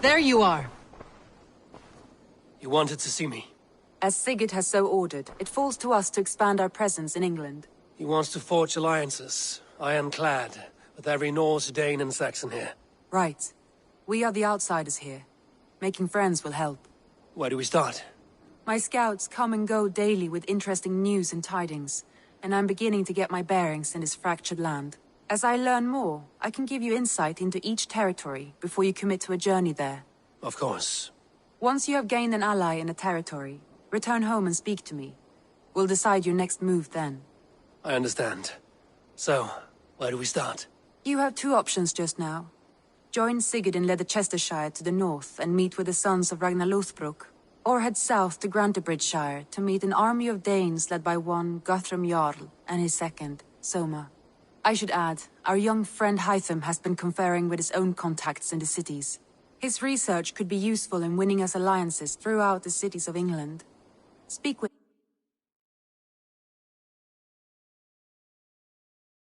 There you are. You wanted to see me? As Sigurd has so ordered, it falls to us to expand our presence in England. He wants to forge alliances, ironclad, with every Norse, Dane and Saxon here. Right. We are the outsiders here. Making friends will help. Where do we start? My scouts come and go daily with interesting news and tidings, and I'm beginning to get my bearings in this fractured land. As I learn more, I can give you insight into each territory before you commit to a journey there. Of course. Once you have gained an ally in a territory, return home and speak to me. We'll decide your next move then. I understand. So, where do we start? You have two options just now. Join Sigurd in Leicestershire to the north and meet with the sons of Ragnar Lothbrok, or head south to Grantebridgeshire to meet an army of Danes led by one Guthrum Jarl and his second, Soma. I should add, our young friend Hytham has been conferring with his own contacts in the cities. His research could be useful in winning us alliances throughout the cities of England. Speak with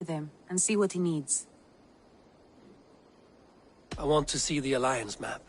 him and see what he needs. I want to see the alliance map.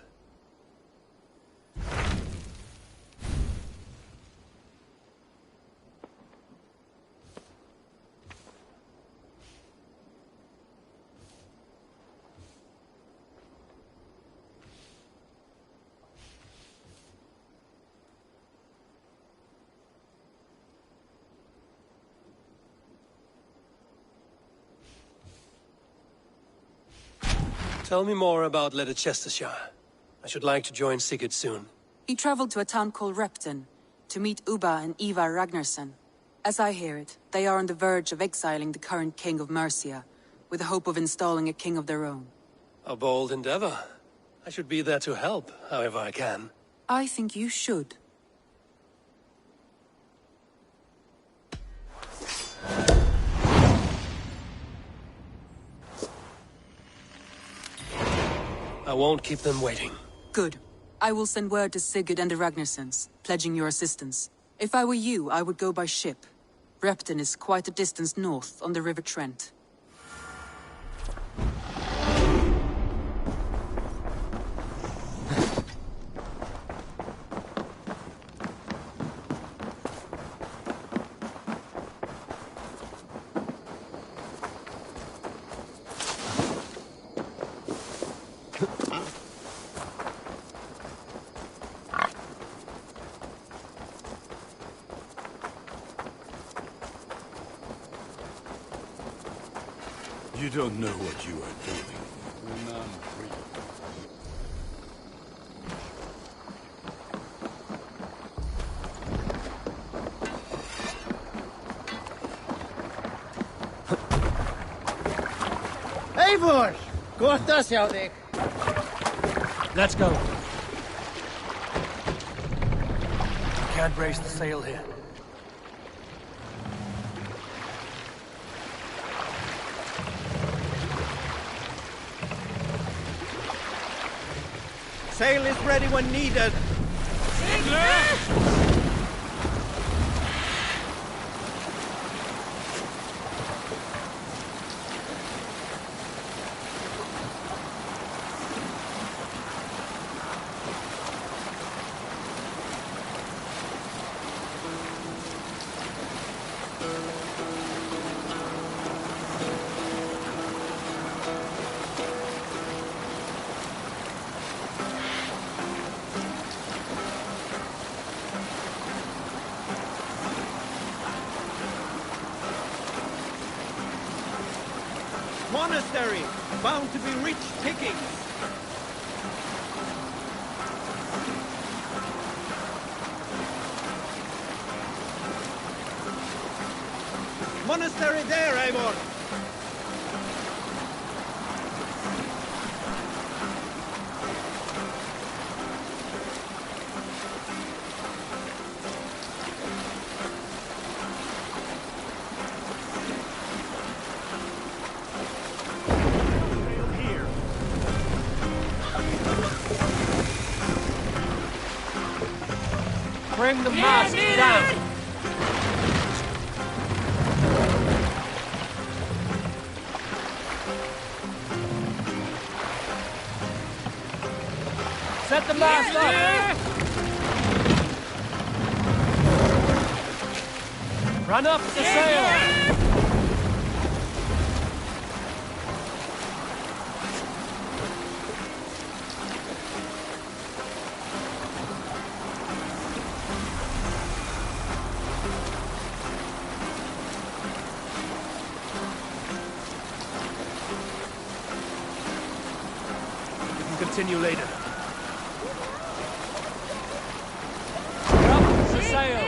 Tell me more about Leicestershire. I should like to join Sigurd soon. He traveled to a town called Repton to meet Ubba and Ivar Ragnarsson. As I hear it, they are on the verge of exiling the current king of Mercia, with the hope of installing a king of their own. A bold endeavor. I should be there to help, however I can. I think you should. I won't keep them waiting. Good. I will send word to Sigurd and the Ragnarssons, pledging your assistance. If I were you, I would go by ship. Repton is quite a distance north on the River Trent. You don't know what you are doing. None free. Eivor! Gott að sjá þig. Let's go. Can't raise the sail here. Sail is ready when needed. Monastery, bound to be rich pickings. Monastery there, Eivor. Bring the mast down! Set the mast up! Run up the sail! Continue later. Up the sail!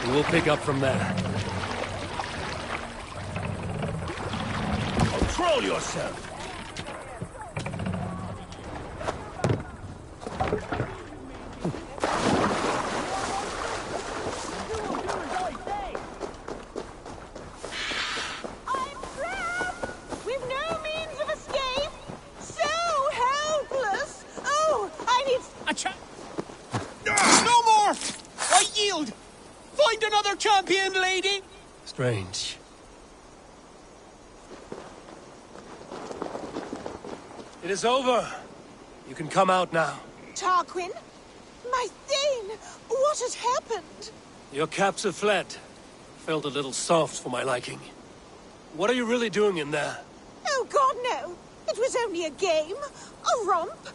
We'll pick up from there. Control yourself! Champion lady? Strange. It is over. You can come out now. Tarquin? My Thane! What has happened? Your caps have fled. Felt a little soft for my liking. What are you really doing in there? Oh, God, no. It was only a game. A romp.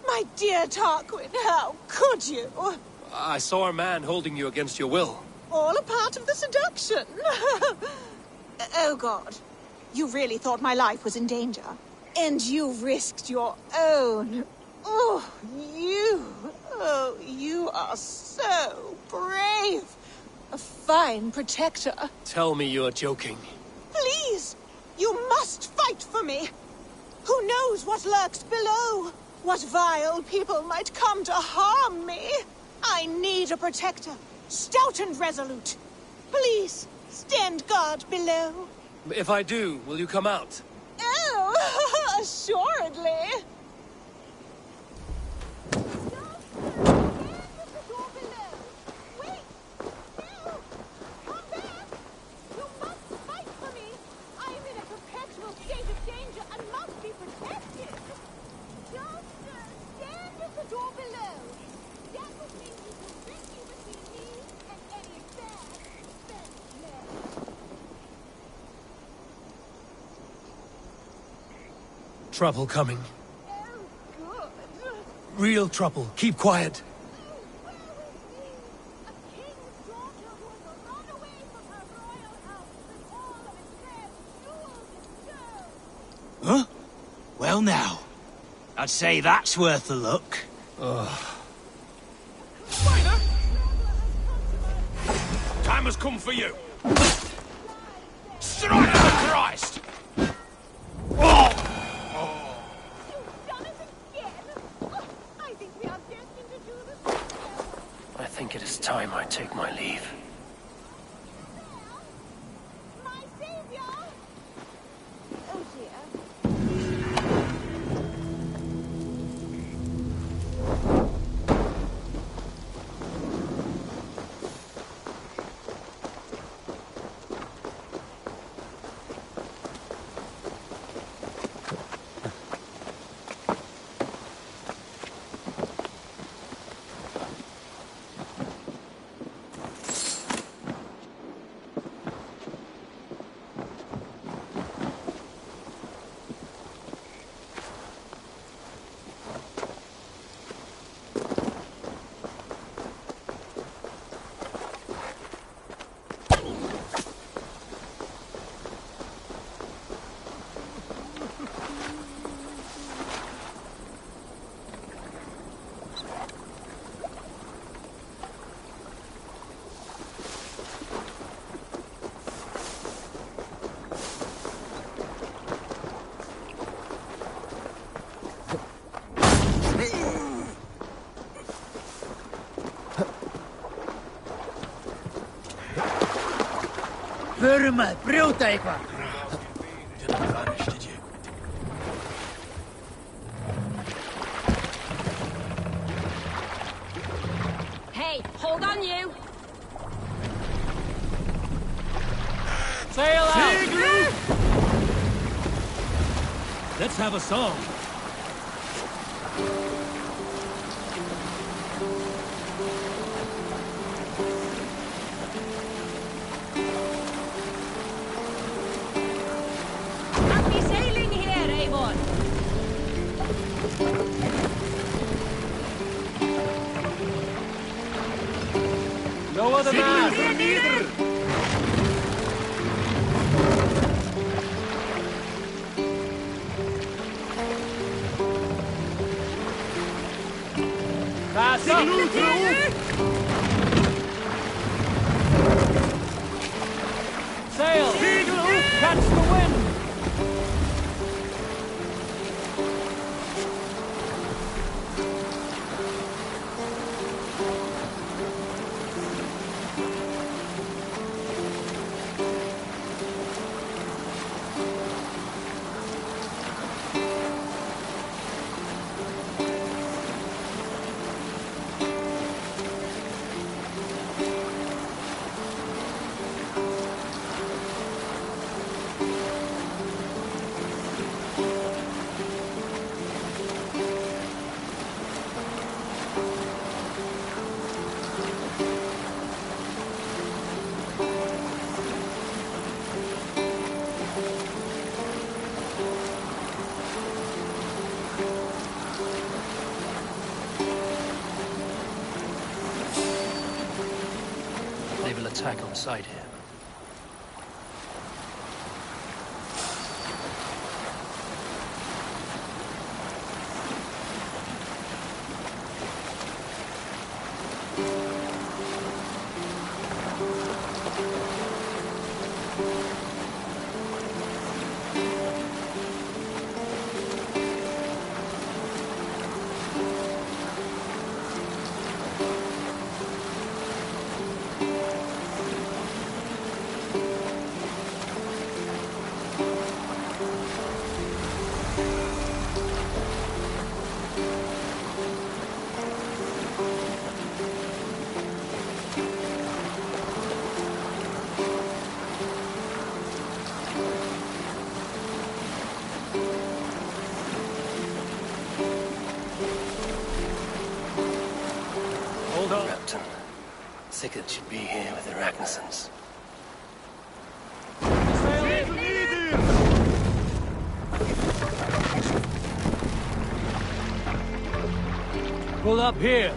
My dear Tarquin, how could you? I saw a man holding you against your will. All a part of the seduction. Oh, God. You really thought my life was in danger. And you risked your own. Oh, you are so brave. A fine protector. Tell me you are joking. Please, you must fight for me. Who knows what lurks below? What vile people might come to harm me? I need a protector. Stout and resolute. Please, stand guard below. If I do, will you come out? Oh, assuredly. Trouble coming. Oh, good. Real trouble. Keep quiet. Huh? Well now, I'd say that's worth a look. Time has come for you! Strike for Christ! I think it is time I take my leave. My savior! Oh dear. Förum að brjóta eitthvað. Didn't vanish, did you? Hey, hold on you! Let's have a song. Happy sailing here, Eivor! No other man! Pass up! Sail! Catch the wind! Naval attack on sight here. Hold on. Captain, Sigurd should be here with the Ragnarsons. Pull up here.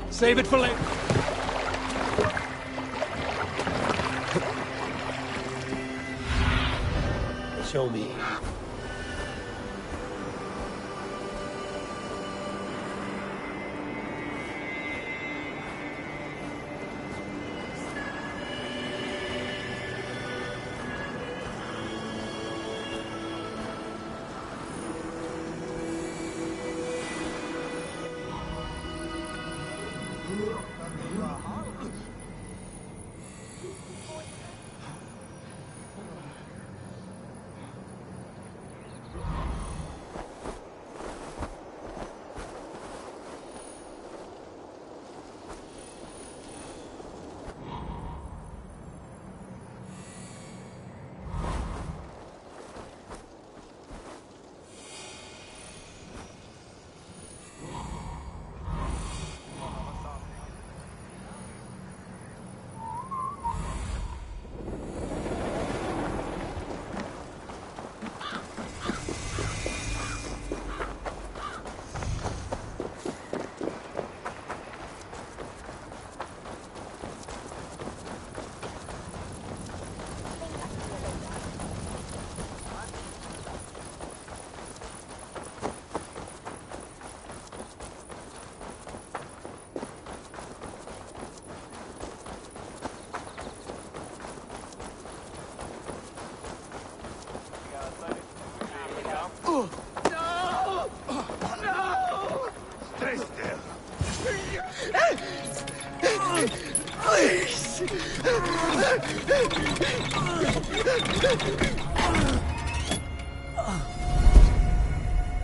Save it for later. Show me.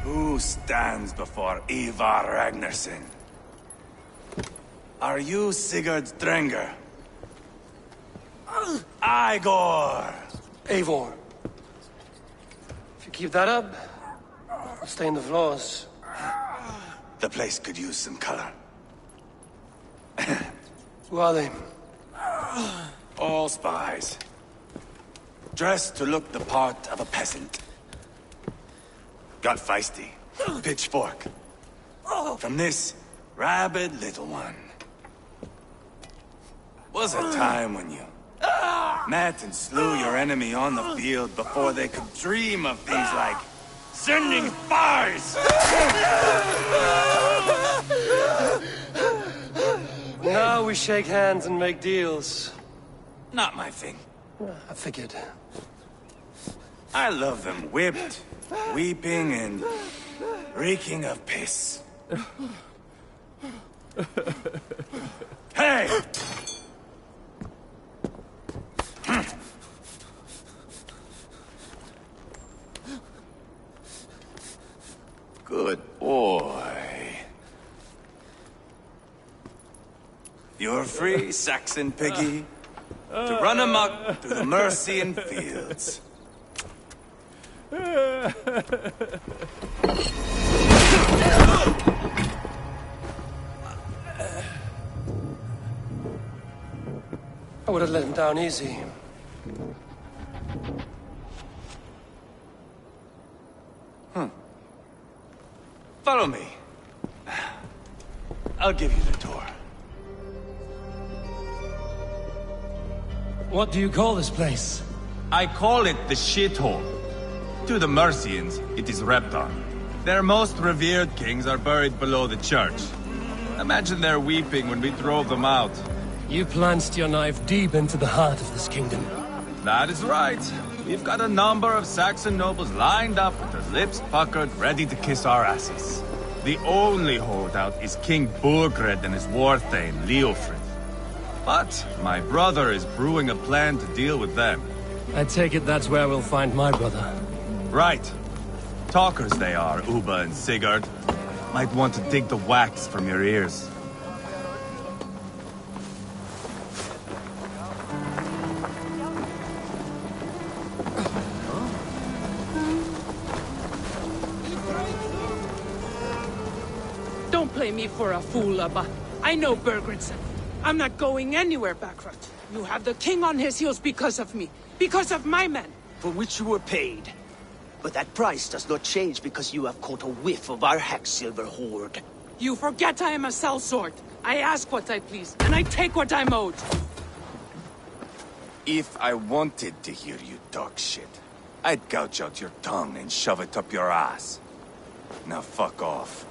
Who stands before Ivar Ragnarsson? Are you Sigurd Drenger? Igor! Eivor. If you keep that up, Stain the floors. The place could use some color. Who are they? All spies. Dressed to look the part of a peasant. Got feisty. Pitchfork. From this rabid little one. Was a time when you met and slew your enemy on the field before they could dream of things like sending spies! Now we shake hands and make deals. Not my thing. I figured. I love them whipped, weeping, and reeking of piss. Hey! Good boy. You're free, Saxon piggy, to run amok through the Mercian fields. I would have let him down easy. Follow me. I'll give you the tour. What do you call this place? I call it the shithole. To the Mercians, it is Reptar. Their most revered kings are buried below the church. Imagine their weeping when we drove them out. You plunged your knife deep into the heart of this kingdom. That is right. We've got a number of Saxon nobles lined up with their lips puckered, ready to kiss our asses. The only holdout is King Burgred and his war thane, Leofrid. But my brother is brewing a plan to deal with them. I take it that's where we'll find my brother. Right. Talkers they are, Uba and Sigurd. Might want to dig the wax from your ears. Don't play me for a fool, Abba. I know Bergredson. I'm not going anywhere backward. You have the king on his heels because of me. Because of my men. For which you were paid. But that price does not change because you have caught a whiff of our Hacksilver hoard. You forget I am a sellsword. I ask what I please, and I take what I'm owed. If I wanted to hear you talk shit, I'd gouge out your tongue and shove it up your ass. Now fuck off.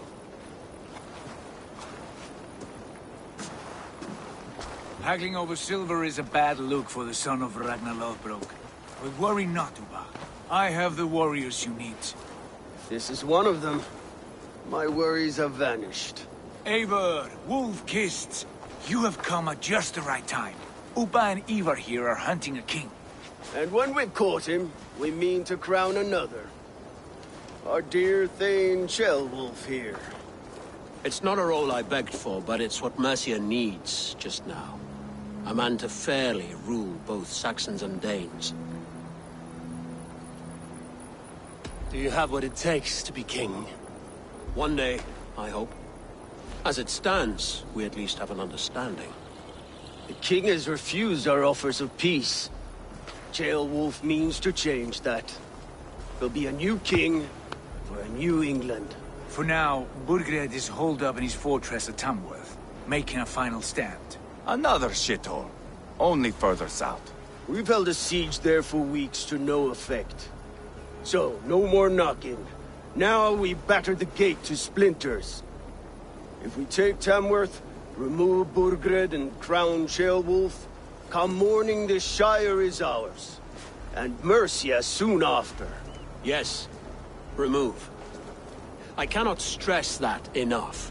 Haggling over silver is a bad look for the son of Ragnar Lothbrok. But worry not, Uba. I have the warriors you need. This is one of them. My worries have vanished. Eivor, Wolf-Kissed, you have come at just the right time. Uba and Ivar here are hunting a king. And when we've caught him, we mean to crown another. Our dear Thane Shellwolf here. It's not a role I begged for, but it's what Mercia needs just now. A man to fairly rule both Saxons and Danes. Do you have what it takes to be king? One day, I hope. As it stands, we at least have an understanding. The king has refused our offers of peace. Shellwolf means to change that. There'll be a new king for a new England. For now, Burgred is holed up in his fortress at Tamworth, making a final stand. Another shithole. Only further south. We've held a siege there for weeks to no effect. So, no more knocking. Now we batter the gate to splinters. If we take Tamworth, remove Burgred and crown Shellwolf, come morning the Shire is ours. And Mercia soon after. Yes, remove. I cannot stress that enough.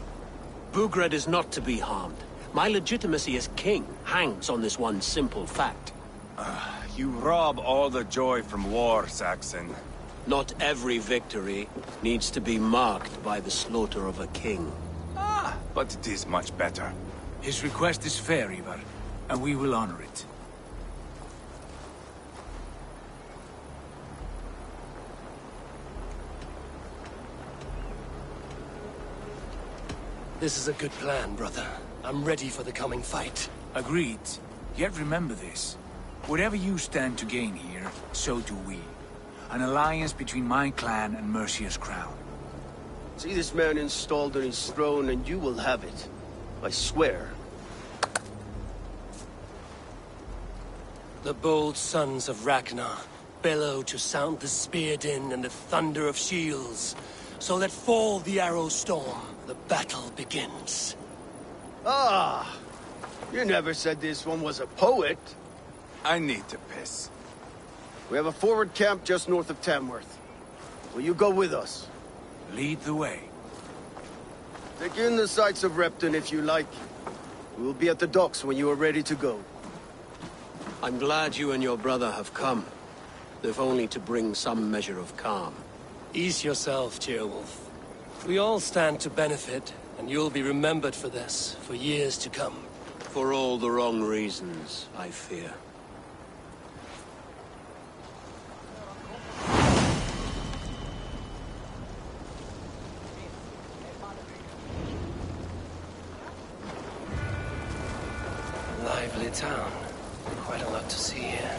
Burgred is not to be harmed. My legitimacy as king hangs on this one simple fact. You rob all the joy from war, Saxon. Not every victory needs to be marked by the slaughter of a king. But it is much better. His request is fair, Ivar, and we will honor it. This is a good plan, brother. I'm ready for the coming fight. Agreed. Yet remember this. Whatever you stand to gain here, so do we. An alliance between my clan and Mercia's crown. See this man installed on his throne and you will have it. I swear. The bold sons of Ragnar bellow to sound the spear din and the thunder of shields. So let fall the arrow storm. The battle begins. Ah! You never said this one was a poet. I need to piss. We have a forward camp just north of Tamworth. Will you go with us? Lead the way. Take in the sights of Repton if you like. We will be at the docks when you are ready to go. I'm glad you and your brother have come, if only to bring some measure of calm. Ease yourself, Ceolwulf. We all stand to benefit, and you'll be remembered for this, for years to come. For all the wrong reasons, I fear. Lively town. Quite a lot to see here.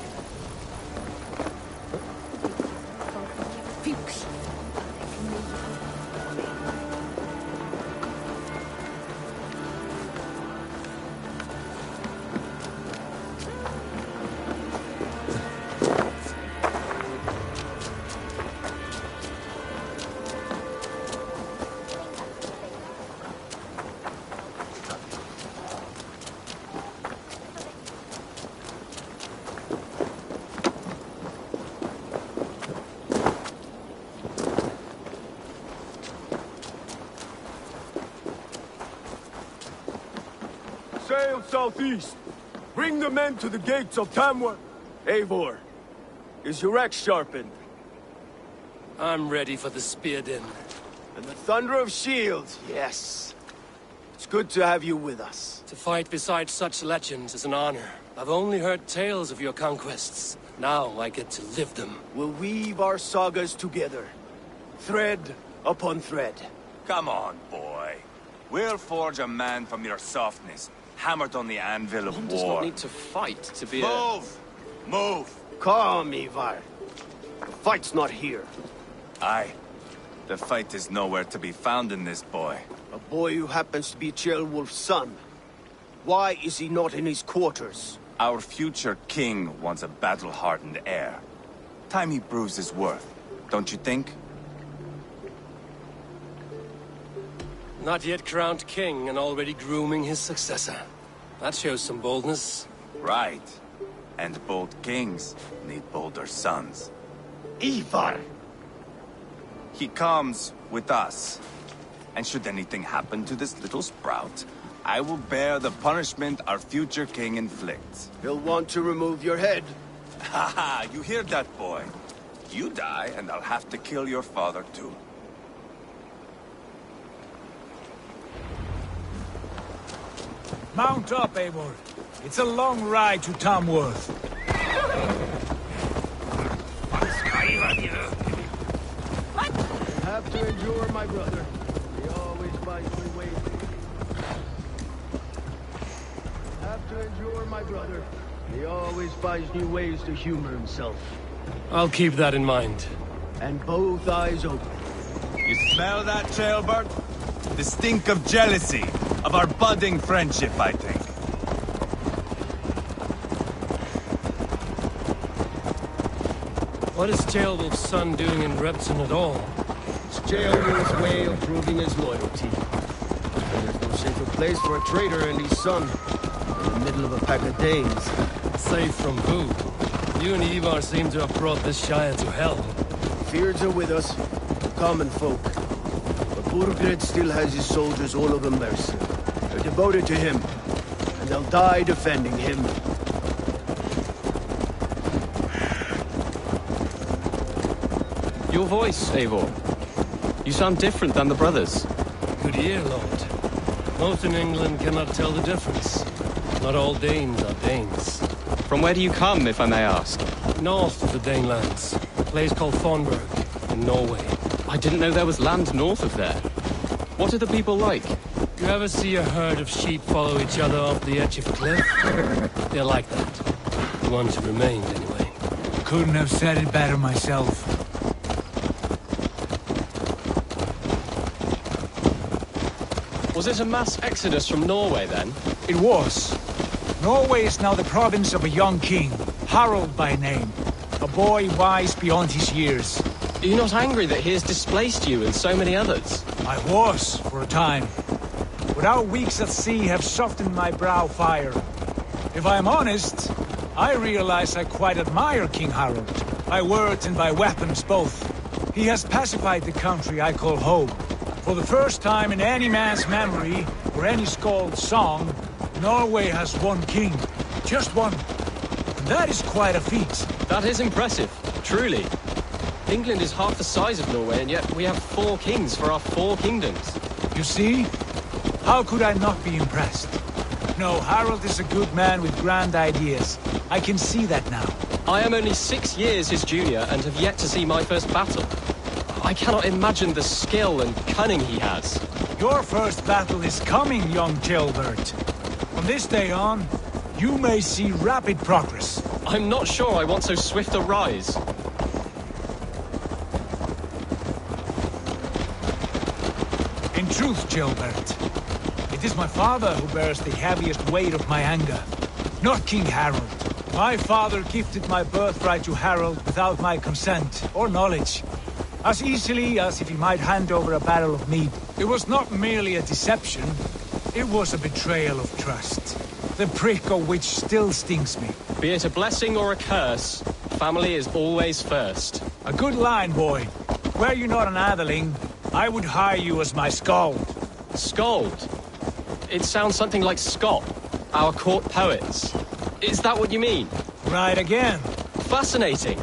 Sail southeast. Bring the men to the gates of Tamworth. Eivor, is your axe sharpened? I'm ready for the spear din. And the thunder of shields, yes. It's good to have you with us. To fight beside such legends is an honor. I've only heard tales of your conquests. Now I get to live them. We'll weave our sagas together. Thread upon thread. Come on, boy. We'll forge a man from your softness, hammered on the anvil of One war. does not need to fight to be Move! Move! Calm, Ivar. The fight's not here. Aye. The fight is nowhere to be found in this boy. A boy who happens to be Ceolwulf's son. Why is he not in his quarters? Our future king wants a battle-hardened heir. Time he proves his worth, don't you think? Not yet crowned king and already grooming his successor. That shows some boldness. Right. And bold kings need bolder sons. Ivar! He comes with us. And should anything happen to this little sprout, I will bear the punishment our future king inflicts. He'll want to remove your head. Haha, you hear that, boy? You die, and I'll have to kill your father, too. Mount up, Eivor. It's a long ride to Tamworth. Have to endure, my brother. He always finds new ways. Have to endure, my brother. He always finds new ways to humor himself. I'll keep that in mind. And both eyes open. You smell that, Ceolbert? The stink of jealousy, of our budding friendship, I think. What is Ceolwulf's son doing in Repton at all? It's Ceolwulf's way of proving his loyalty. And there's no safer place for a traitor and his son in the middle of a pack of Danes. Safe from who? You and Ivar seem to have brought this Shire to hell. Fears are with us, the common folk. But Burgred still has his soldiers all over Mercia. They're devoted to him, and they'll die defending him. Your voice, Eivor. You sound different than the brothers. Good ear, Lord. Most in England cannot tell the difference. Not all Danes are Danes. From where do you come, if I may ask? North of the Danelands. A place called Thornburg, in Norway. I didn't know there was land north of there. What are the people like? You ever see a herd of sheep follow each other off the edge of a cliff? They're like that. The ones who remained, anyway. Couldn't have said it better myself. Was it a mass exodus from Norway, then? It was. Norway is now the province of a young king, Harald by name. A boy wise beyond his years. Are you not angry that he has displaced you and so many others? I was, for a time. But our weeks at sea have softened my brow fire. If I am honest, I realize I quite admire King Harald. By words and by weapons both. He has pacified the country I call home. For the first time in any man's memory, or any skald's song, Norway has one king. Just one. And that is quite a feat. That is impressive, truly. England is half the size of Norway, and yet we have 4 kings for our 4 kingdoms. You see? How could I not be impressed? No, Harald is a good man with grand ideas. I can see that now. I am only 6 years his junior and have yet to see my first battle. I cannot imagine the skill and cunning he has. Your first battle is coming, young Gilbert. From this day on, you may see rapid progress. I'm not sure I want so swift a rise. In truth, Gilbert, it is my father who bears the heaviest weight of my anger, not King Harald. My father gifted my birthright to Harald without my consent or knowledge, as easily as if he might hand over a barrel of mead. It was not merely a deception, it was a betrayal of trust, the prick of which still stings me. Be it a blessing or a curse, family is always first. A good line, boy. Were you not an atheling, I would hire you as my skald. Skald? It sounds something like Scott, our court poets. Is that what you mean? Right again. Fascinating.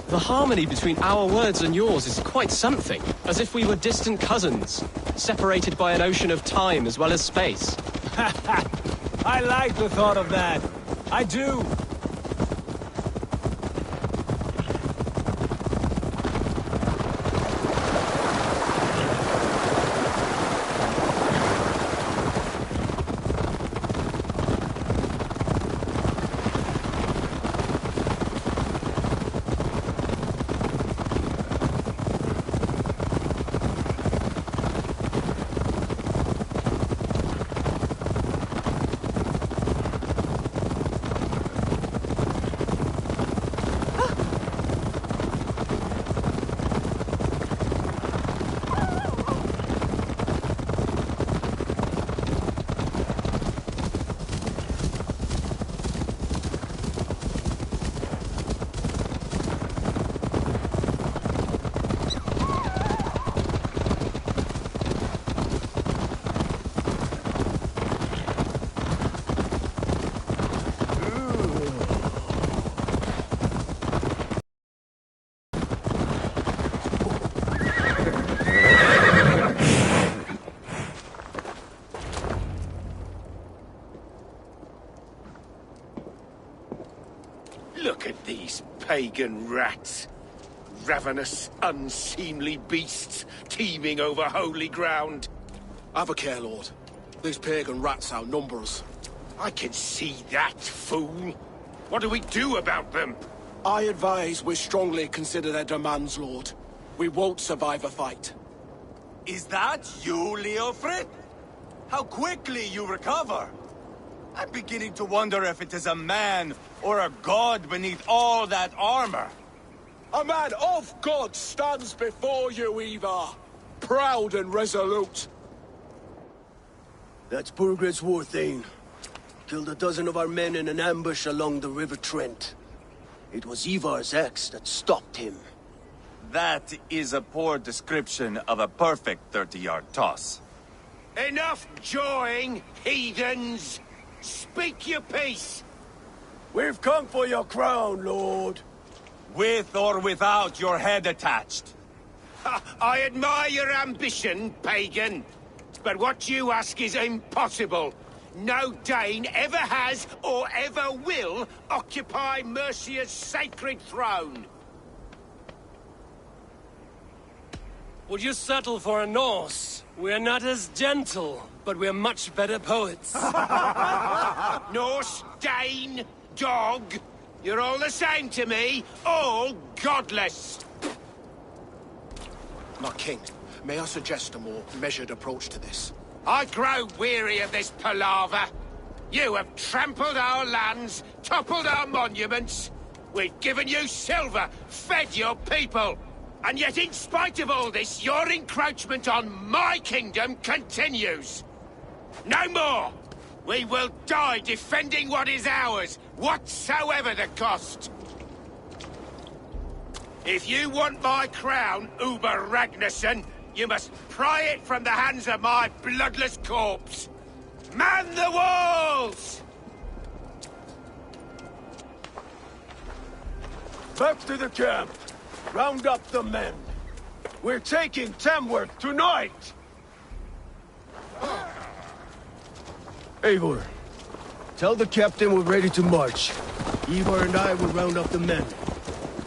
The harmony between our words and yours is quite something. As if we were distant cousins, separated by an ocean of time as well as space. I like the thought of that. I do. Look at these pagan rats. Ravenous, unseemly beasts teeming over holy ground. Have a care, Lord. These pagan rats outnumber us. I can see that, fool. What do we do about them? I advise we strongly consider their demands, Lord. We won't survive a fight. Is that you, Leofrid? How quickly you recover! I'm beginning to wonder if it is a man or a god beneath all that armor. A man of God stands before you, Eva. Proud and resolute. That's Burgred's war thane. Killed a dozen of our men in an ambush along the River Trent. It was Ivar's axe that stopped him. That is a poor description of a perfect 30-yard toss. Enough jawing, heathens! Speak your piece! We've come for your crown, Lord. With or without your head attached. I admire your ambition, pagan. But what you ask is impossible. No Dane ever has or ever will occupy Mercia's sacred throne. Would you settle for a Norse? We're not as gentle, but we're much better poets. Norse, Dane, dog. You're all the same to me. All godless. My king, may I suggest a more measured approach to this? I grow weary of this palaver. You have trampled our lands, toppled our monuments. We've given you silver, fed your people. And yet, in spite of all this, your encroachment on my kingdom continues. No more! We will die defending what is ours, whatsoever the cost. If you want my crown, Uber Ragnarsson, you must pry it from the hands of my bloodless corpse. Man the walls! Back to the camp. Round up the men. We're taking Tamworth tonight! Eivor, tell the captain we're ready to march. Ivar and I will round up the men.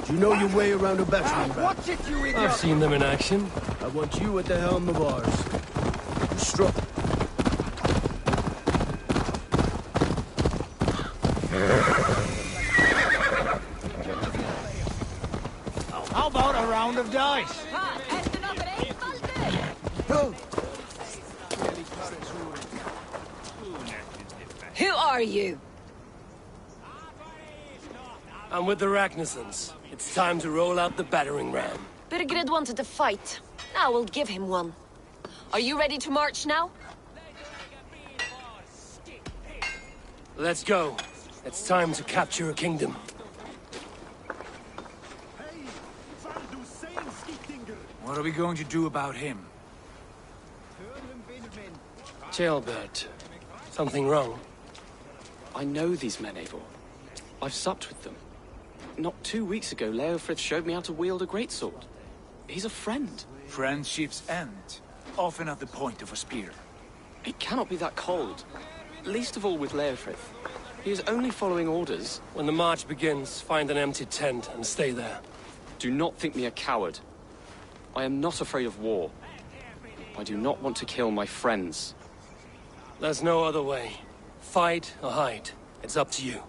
Do you know your way around a battering ram? What's it, you idiot? I've seen them in action. I want you at the helm of ours. You strong. How about a round of dice? Who are you? I'm with the Ragnarssons. It's time to roll out the battering ram. Birgrid wanted to fight. Now we'll give him one. Are you ready to march now? Let's go. It's time to capture a kingdom. What are we going to do about him? Jailbird. Something wrong? I know these men, Eivor. I've supped with them. Not 2 weeks ago, Leofrith showed me how to wield a greatsword. He's a friend. Friendship's end. Often at the point of a spear. It cannot be that cold. Least of all with Leofrith. He is only following orders. When the march begins, find an empty tent and stay there. Do not think me a coward. I am not afraid of war. I do not want to kill my friends. There's no other way. Fight or hide. It's up to you.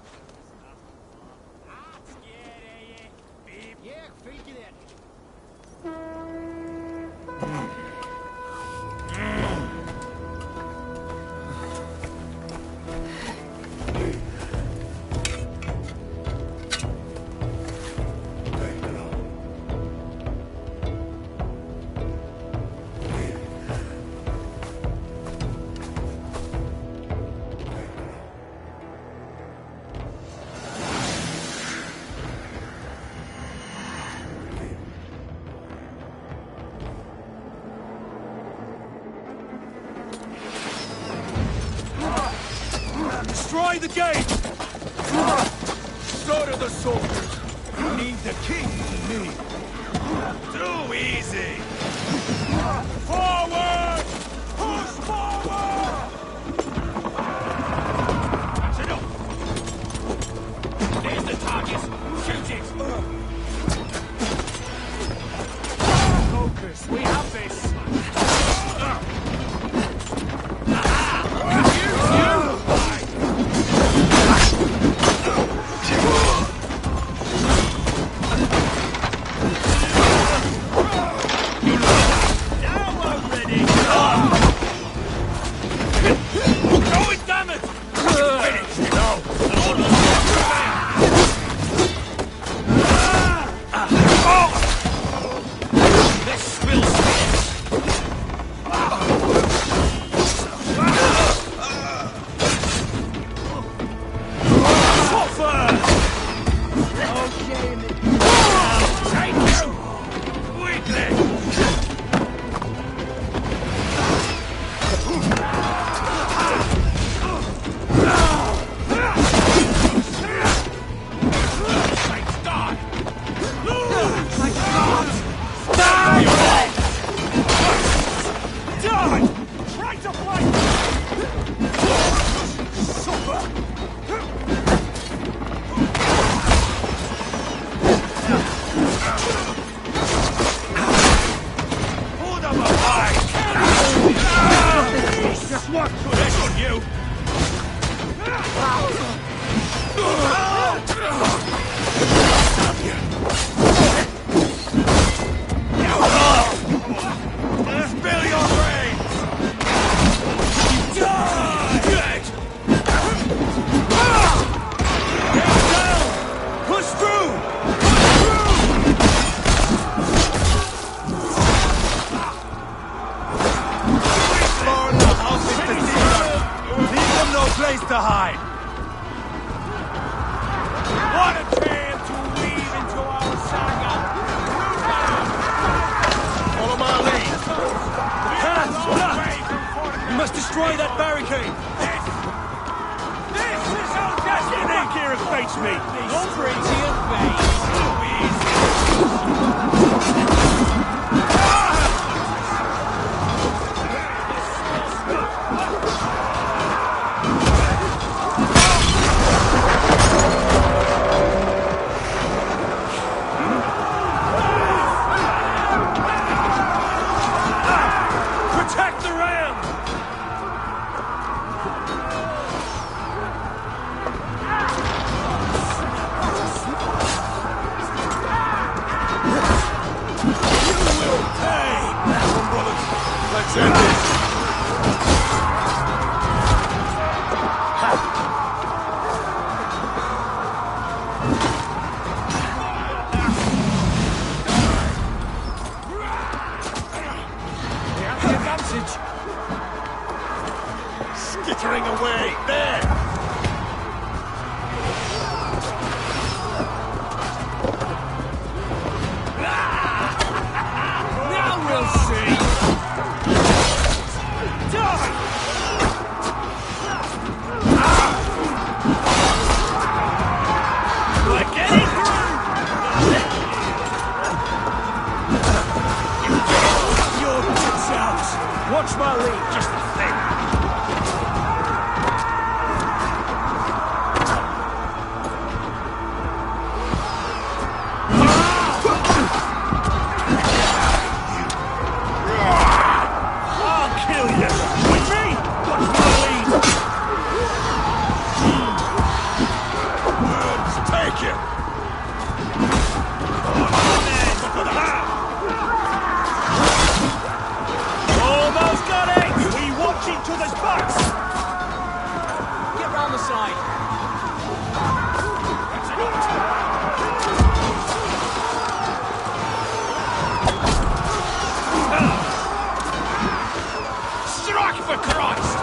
Destroy the gate! Slaughter the soldiers! Need the king to me! Too easy! Forward! Push forward! Sit up! There's the target! Shoot it! Focus, we have this! place to hide! What a tale to weave into our saga! Follow my lead! The path is blocked! We must destroy that barricade! This is our destiny! Here it fates me! Don't bring to your face! Protect the ram! Let's end this! We have the advantage! Skittering away! There! Now we'll see! Watch my lead, just the thing. I'll kill you. With me? Watch my lead. Words taken! Almost got it. We watch each other's backs. Get round the side. Strike for Christ!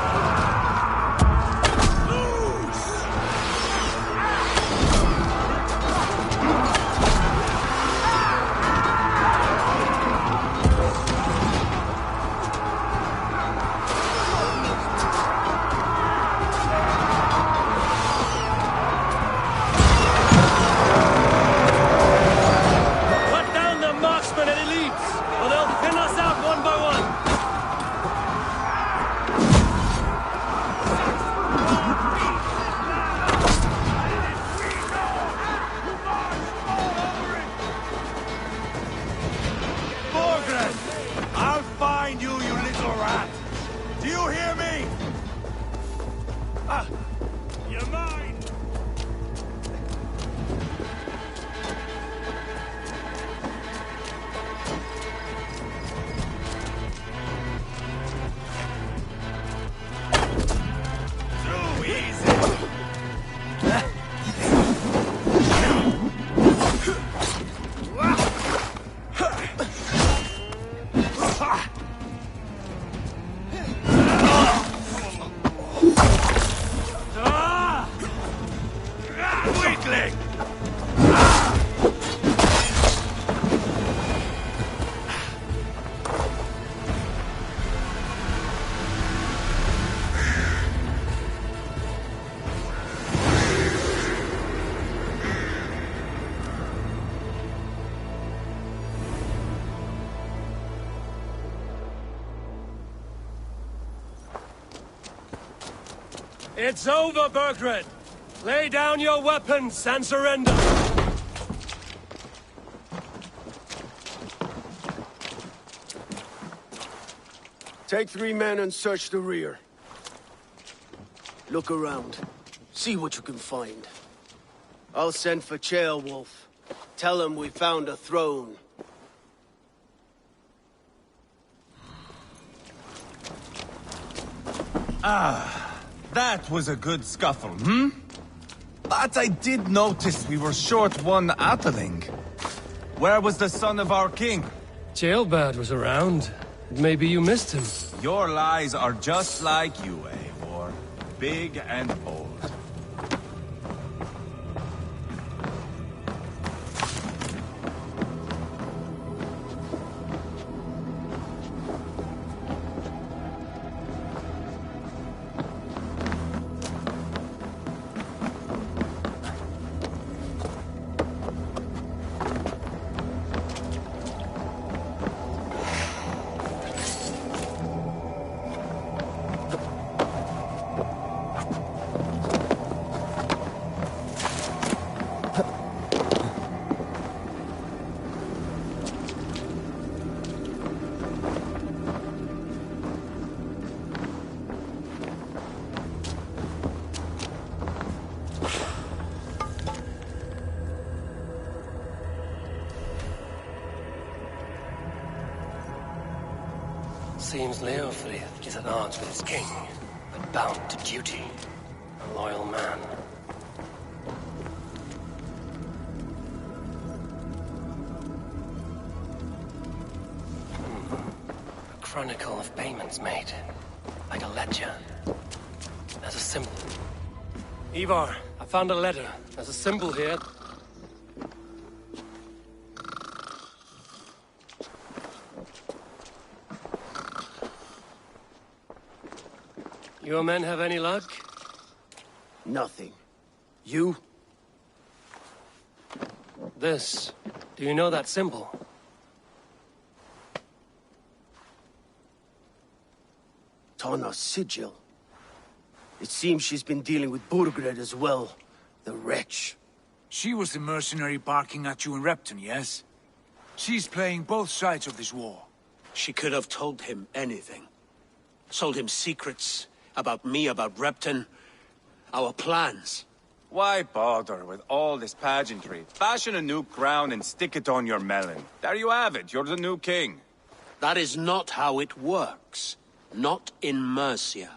Cut down the marksmen and elites, or they'll thin us out one by one. Morgan! I'll find you, you little rat! Do you hear me? You're mine! Too easy! Weakling! It's over, Burgred. Lay down your weapons and surrender. Take 3 men and search the rear. Look around. See what you can find. I'll send for Ceolwulf. Tell him we found a throne. That was a good scuffle, hmm? But I did notice we were short one Atheling. Where was the son of our king? Ceolbad was around. Maybe you missed him. Your lies are just like you, Eivor. big and bold. Seems Leofrid is at odds with his king, but bound to duty. A loyal man. A chronicle of payments made. Like a ledger. There's a symbol. Ivar, I found a letter. There's a symbol here. Your men have any luck? Nothing. You? This. Do you know that symbol? Tana's sigil. It seems she's been dealing with Burgred as well. The wretch. She was the mercenary barking at you in Repton, yes? She's playing both sides of this war. She could have told him anything. Sold him secrets about me, about Repton. Our plans. Why bother with all this pageantry? Fashion a new crown and stick it on your melon. There you have it, you're the new king. That is not how it works. Not in Mercia.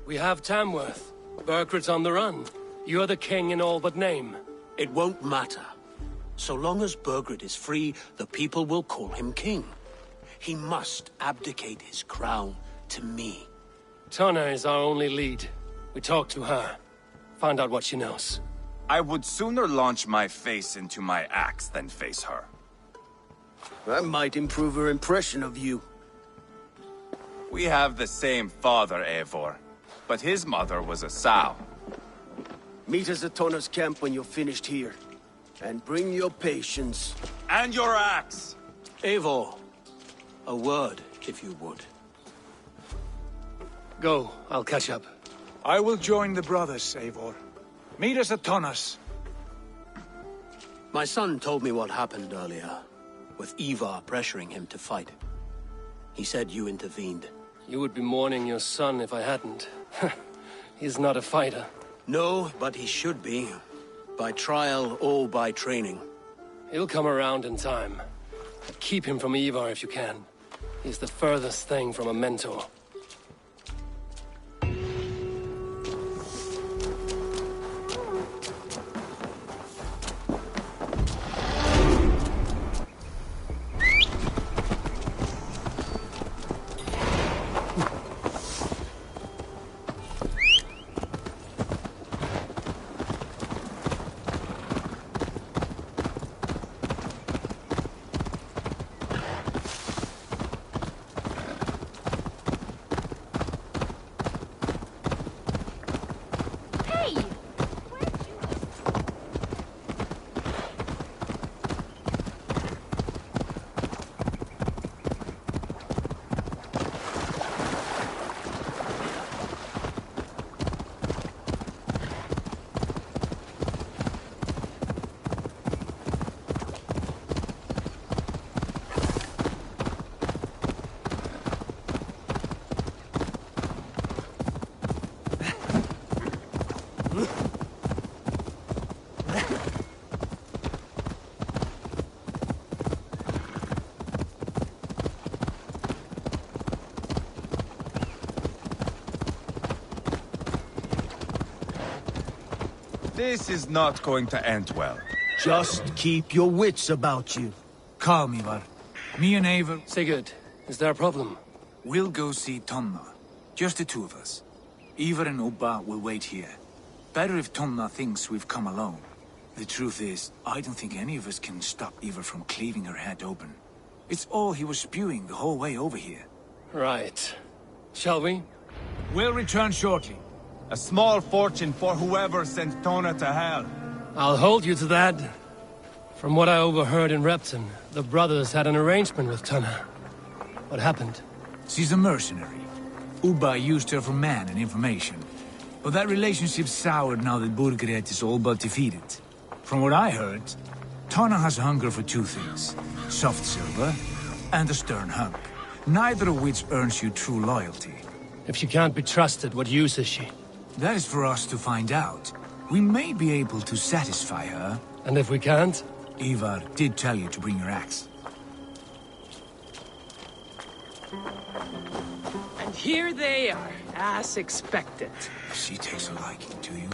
We have Tamworth. Burgred's on the run. You're the king in all but name. It won't matter. So long as Burgred is free, the people will call him king. He must abdicate his crown to me. Tana is our only lead. We talk to her. Find out what she knows. I would sooner launch my face into my axe than face her. That might improve her impression of you. We have the same father, Eivor. But his mother was a sow. Meet us at Tana's camp when you're finished here. And bring your patience. And your axe! Eivor, a word, if you would. Go, I'll catch up. I will join the brothers, Eivor. Meet us at Tana's. My son told me what happened earlier, with Ivar pressuring him to fight. He said you intervened. You would be mourning your son if I hadn't. He's not a fighter. No, but he should be. By trial or by training. He'll come around in time. Keep him from Ivar if you can. He's the furthest thing from a mentor. This is not going to end well. Just keep your wits about you. Calm, Ivar. Me and Eivor... Sigurd, is there a problem? We'll go see Tonna. Just the two of us. Ivar and Ubba will wait here. Better if Tonna thinks we've come alone. The truth is, I don't think any of us can stop Ivar from cleaving her head open. It's all he was spewing the whole way over here. Right. Shall we? We'll return shortly. A small fortune for whoever sends Tona to hell. I'll hold you to that. From what I overheard in Repton, the brothers had an arrangement with Tonna. What happened? She's a mercenary. Ubba used her for man and information. But that relationship soured now that Burgred is all but defeated. From what I heard, Tonna has hunger for two things. Soft silver and a stern hunk. Neither of which earns you true loyalty. If she can't be trusted, what use is she? That is for us to find out. We may be able to satisfy her. And if we can't? Ivar did tell you to bring your axe. And here they are, as expected. She takes a liking to you.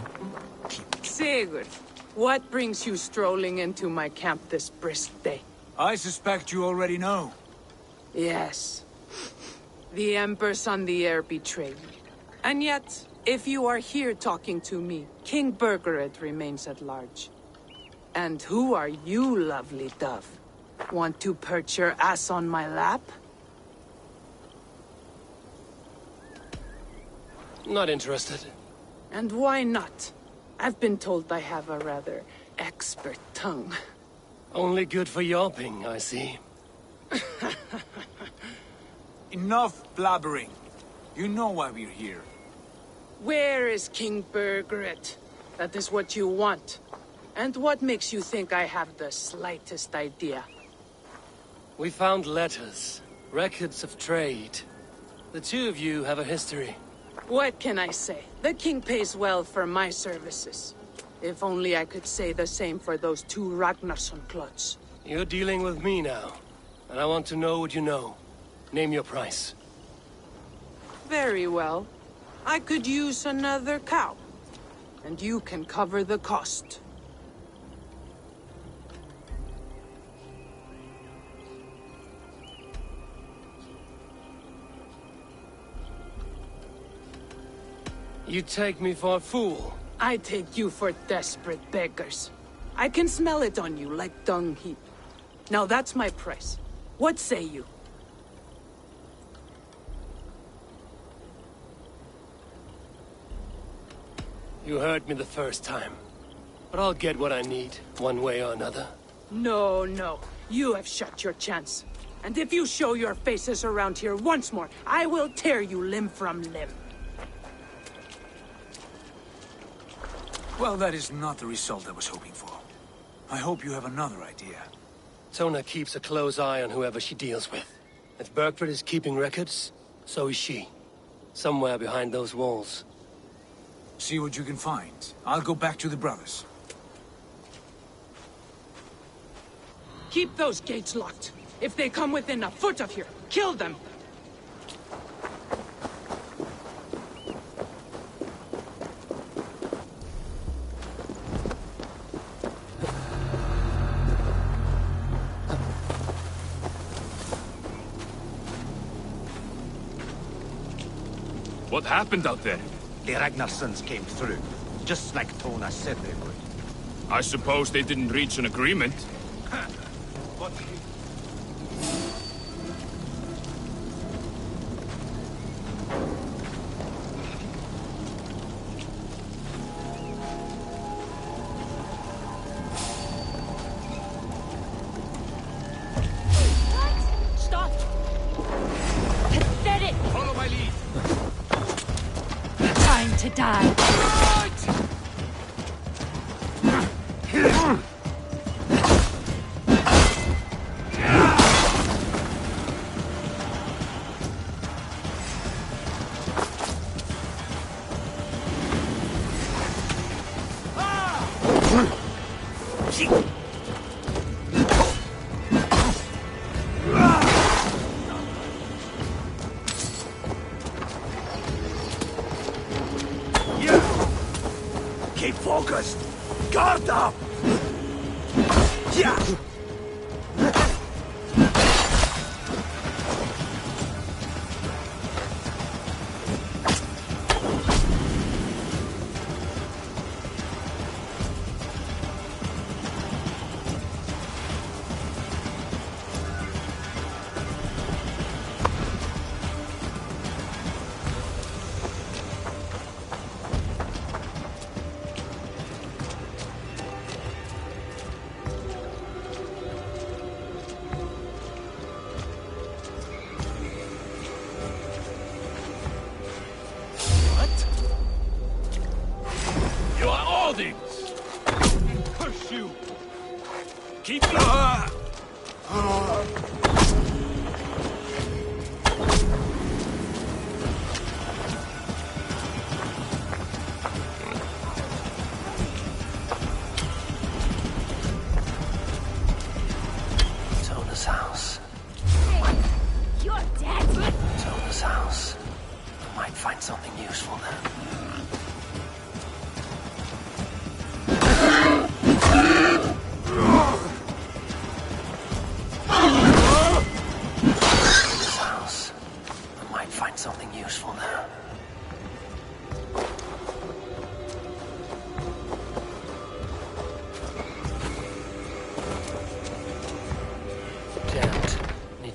Sigurd, what brings you strolling into my camp this brisk day? I suspect you already know. Yes. The Emperor's on the air betrayed me. And yet, if you are here talking to me, King Burgred remains at large. And who are you, lovely dove? Want to perch your ass on my lap? Not interested. And why not? I've been told I have a rather expert tongue. Only good for yelping, I see. Enough blabbering. You know why we're here. Where is King Burgred? That is what you want. And what makes you think I have the slightest idea? We found letters, records of trade. The two of you have a history. What can I say? The king pays well for my services. If only I could say the same for those two Ragnarsson clots. You're dealing with me now, and I want to know what you know. Name your price. Very well. I could use another cow. And you can cover the cost. You take me for a fool. I take you for desperate beggars. I can smell it on you like dung heap. Now that's my price. What say you? You heard me the first time. But I'll get what I need, one way or another. No, no. You have shut your chance. And if you show your faces around here once more, I will tear you limb from limb. Well, that is not the result I was hoping for. I hope you have another idea. Tona keeps a close eye on whoever she deals with. If Burgred is keeping records, so is she. Somewhere behind those walls. See what you can find. I'll go back to the brothers. Keep those gates locked. If they come within a foot of here, kill them! What happened out there? The Ragnarssons came through, just like Tona said they would. I suppose they didn't reach an agreement. But Stop! Pathetic! Follow my lead. Time to die. keep focused! Guard up! Yeah!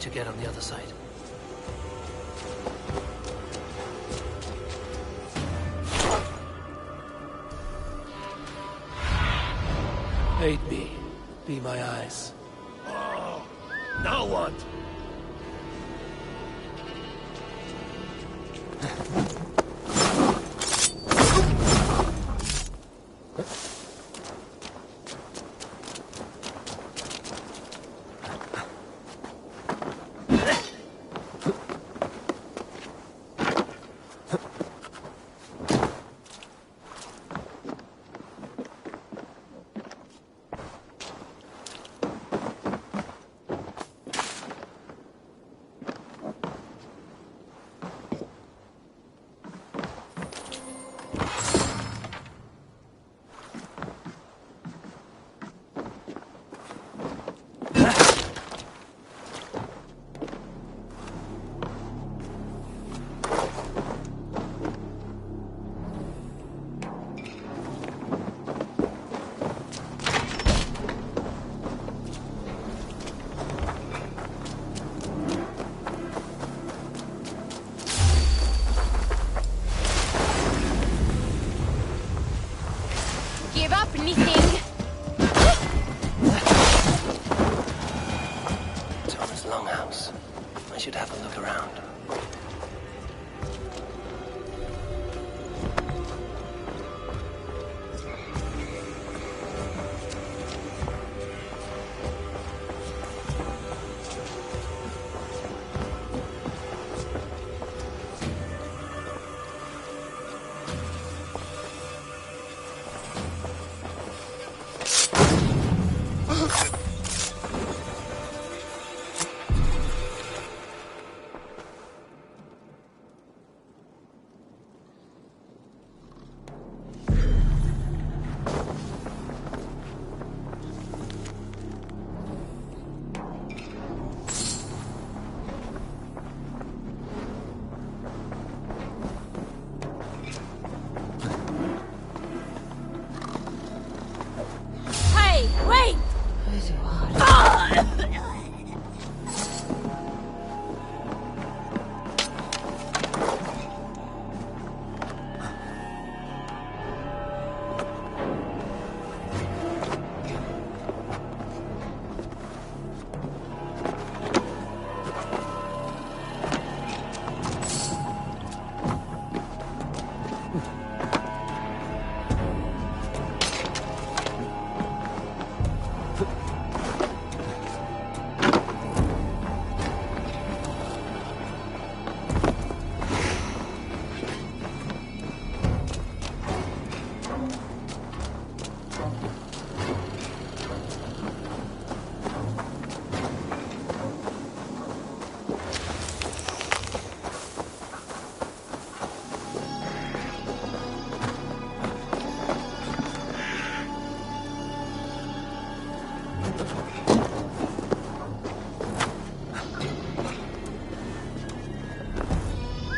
to get on the other side. Aid me. Be my eyes. Oh, now what? Give up anything. Thomas Longhouse. I should have a look around. Wait!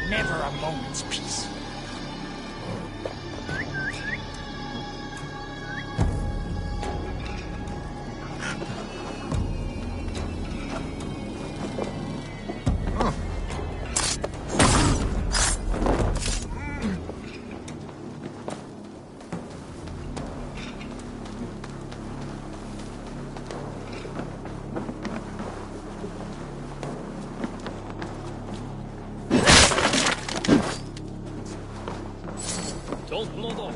Never a moment's peace. Don't blow off.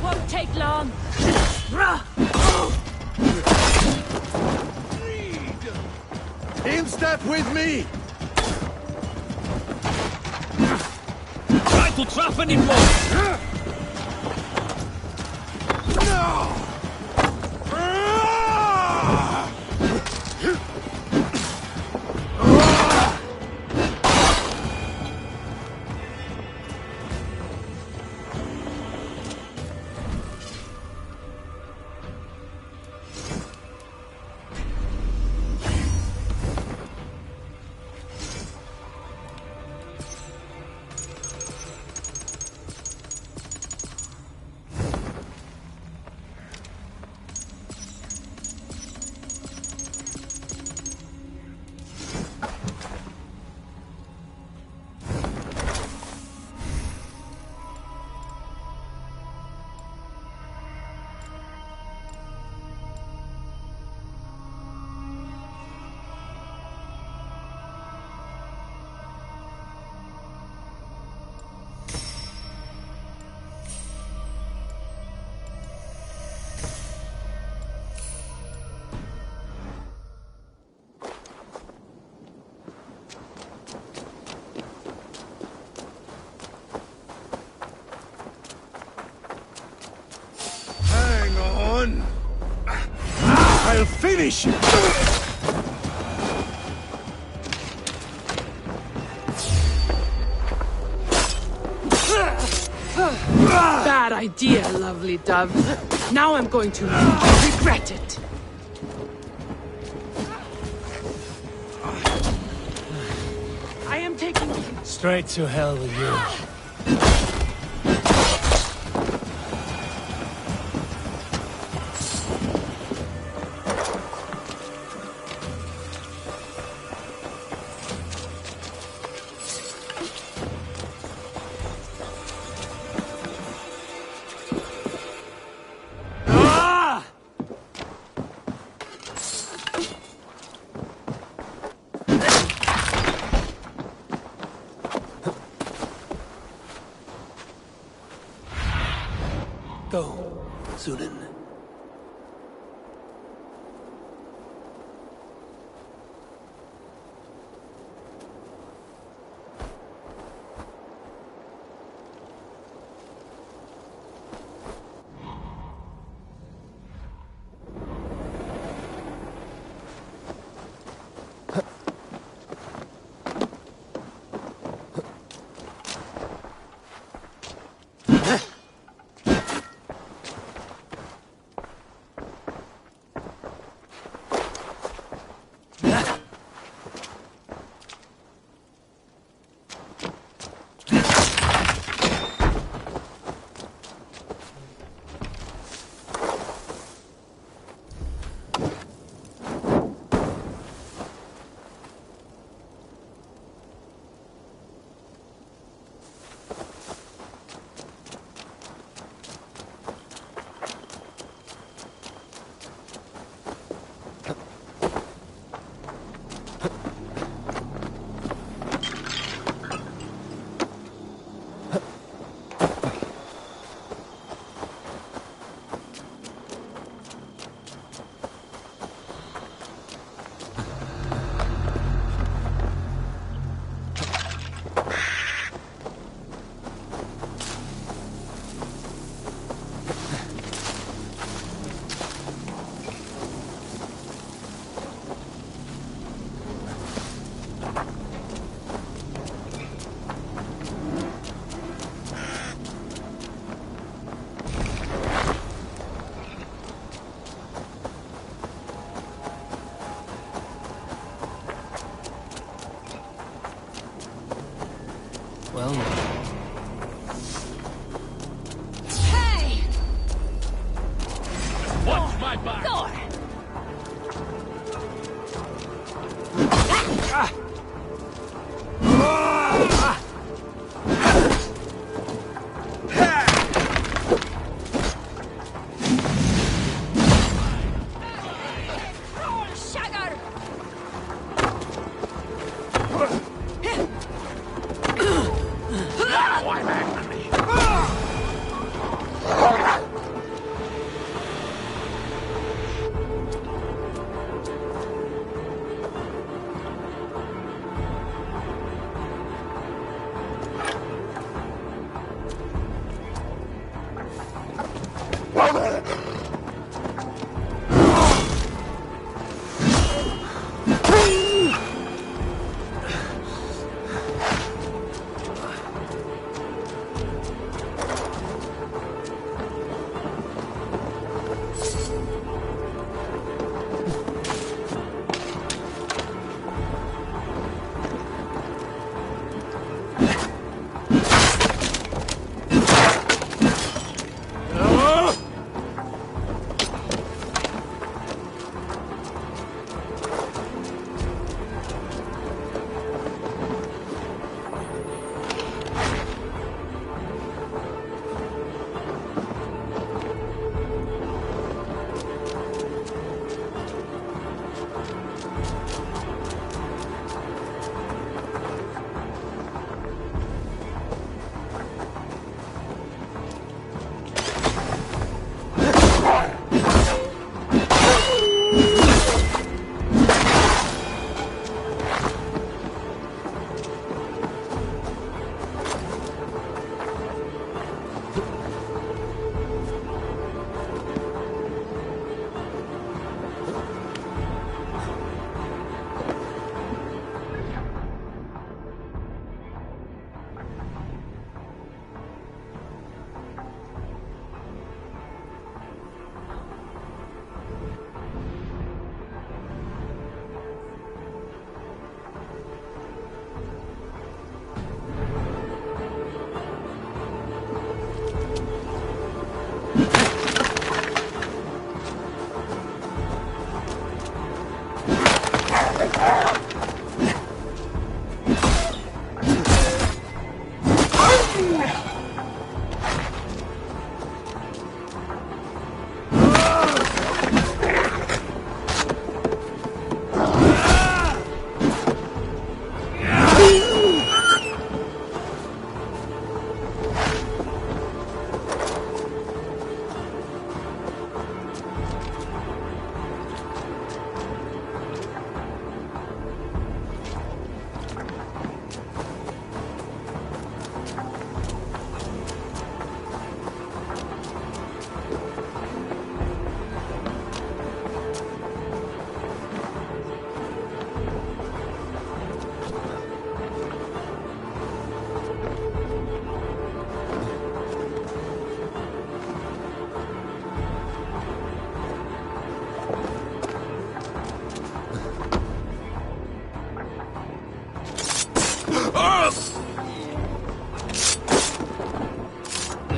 Won't take long. In step with me! Try to traffen him more! No! I'll finish you! Bad idea, lovely dove. Now I'm going to regret it. I am taking... Straight to hell with you. Go, Sunan. Well, Hey! Watch my back! Door! Shagger! Why, man?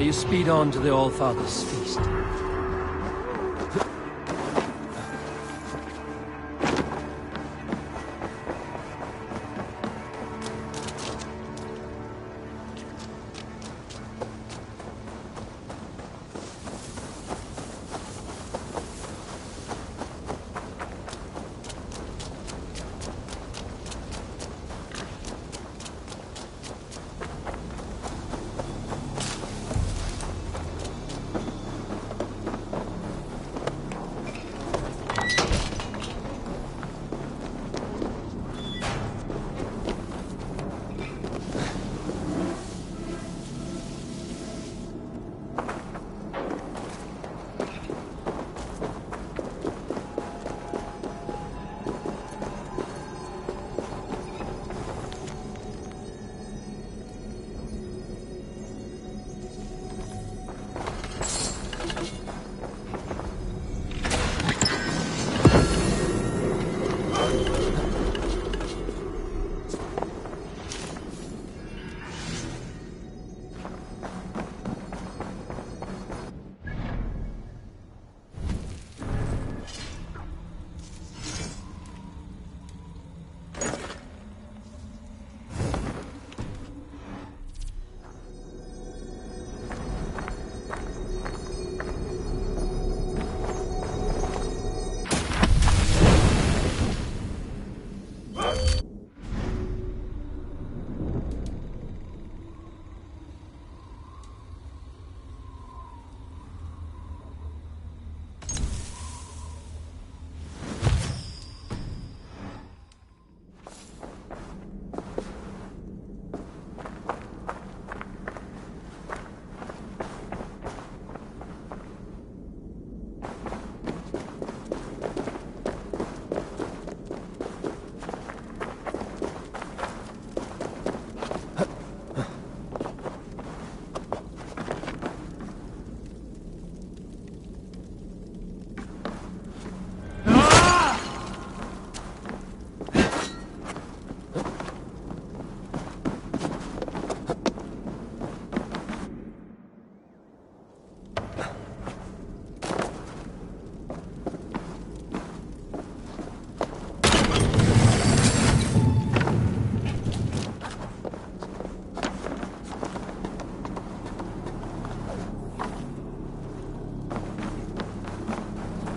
May you speed on to the All-Father's feast.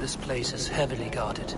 This place is heavily guarded.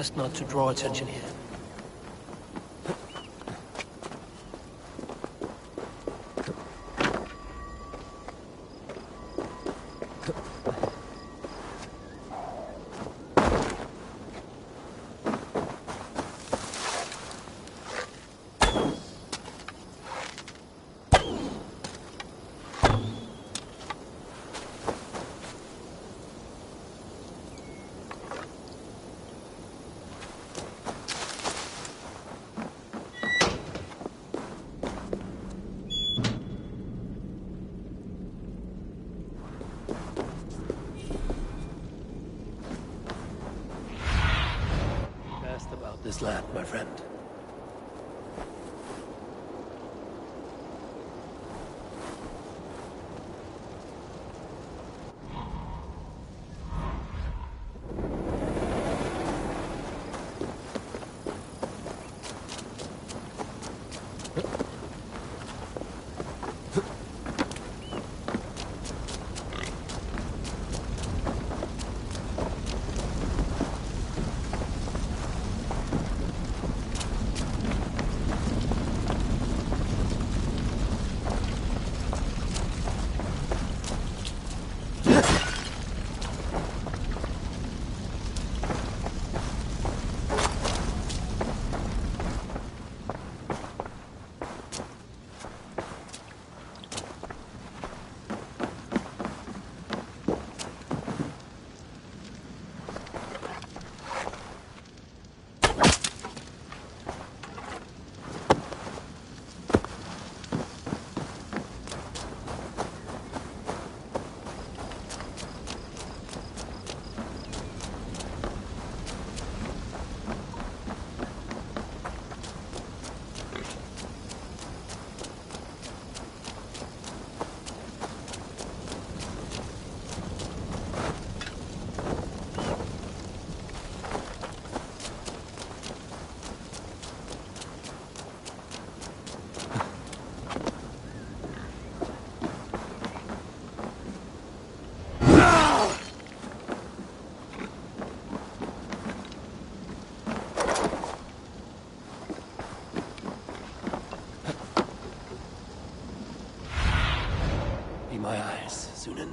Best not to draw attention here. This land, my friend. My eyes, Sunan.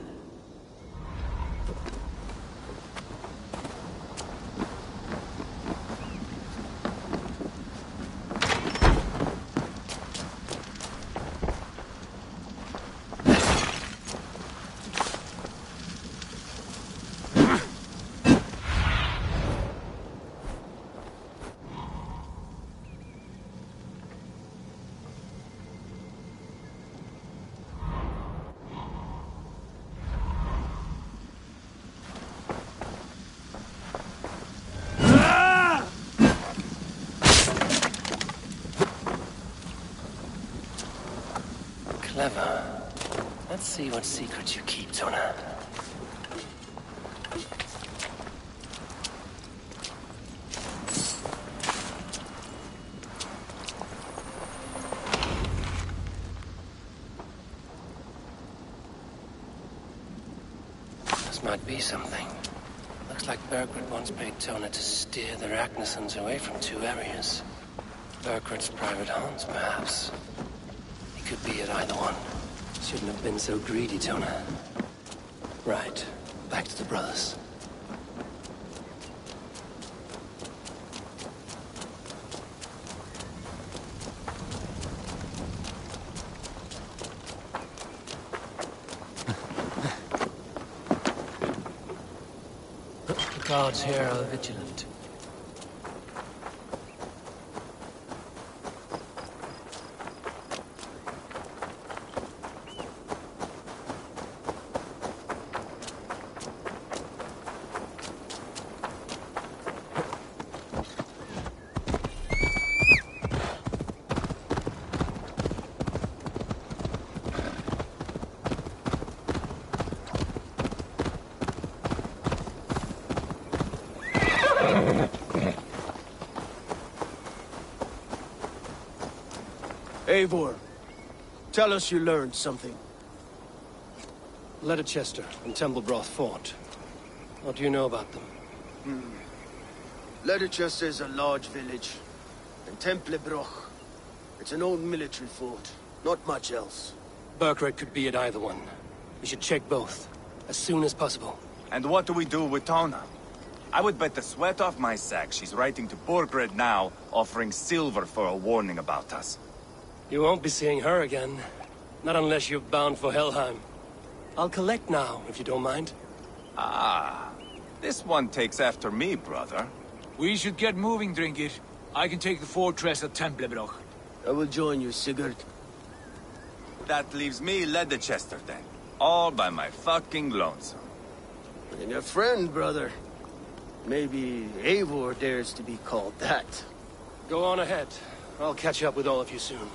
Clever. Let's see what secrets you keep, Tona. This might be something. Looks like Bergred once paid Tona to steer the Ragnarsons away from 2 areas. Bergred's private haunts, perhaps. Could be at either one. Shouldn't have been so greedy, Tona. Right. Back to the brothers. The guards here are vigilant. Eivor, tell us you learned something. Leicester and Templebroth fought. What do you know about them? Leicester is a large village. And Templebroch. It's an old military fort. Not much else. Burkred could be at either one. We should check both, as soon as possible. And what do we do with Tona? I would bet the sweat off my sack she's writing to Burkred now, offering silver for a warning about us. You won't be seeing her again. Not unless you're bound for Helheim. I'll collect now, if you don't mind. Ah, this one takes after me, brother. We should get moving, Drinkit. I can take the fortress at Templebroch. I will join you, Sigurd. That leaves me Leicester then. All by my fucking lonesome. And your friend, brother. Maybe Eivor dares to be called that. Go on ahead. I'll catch up with all of you soon.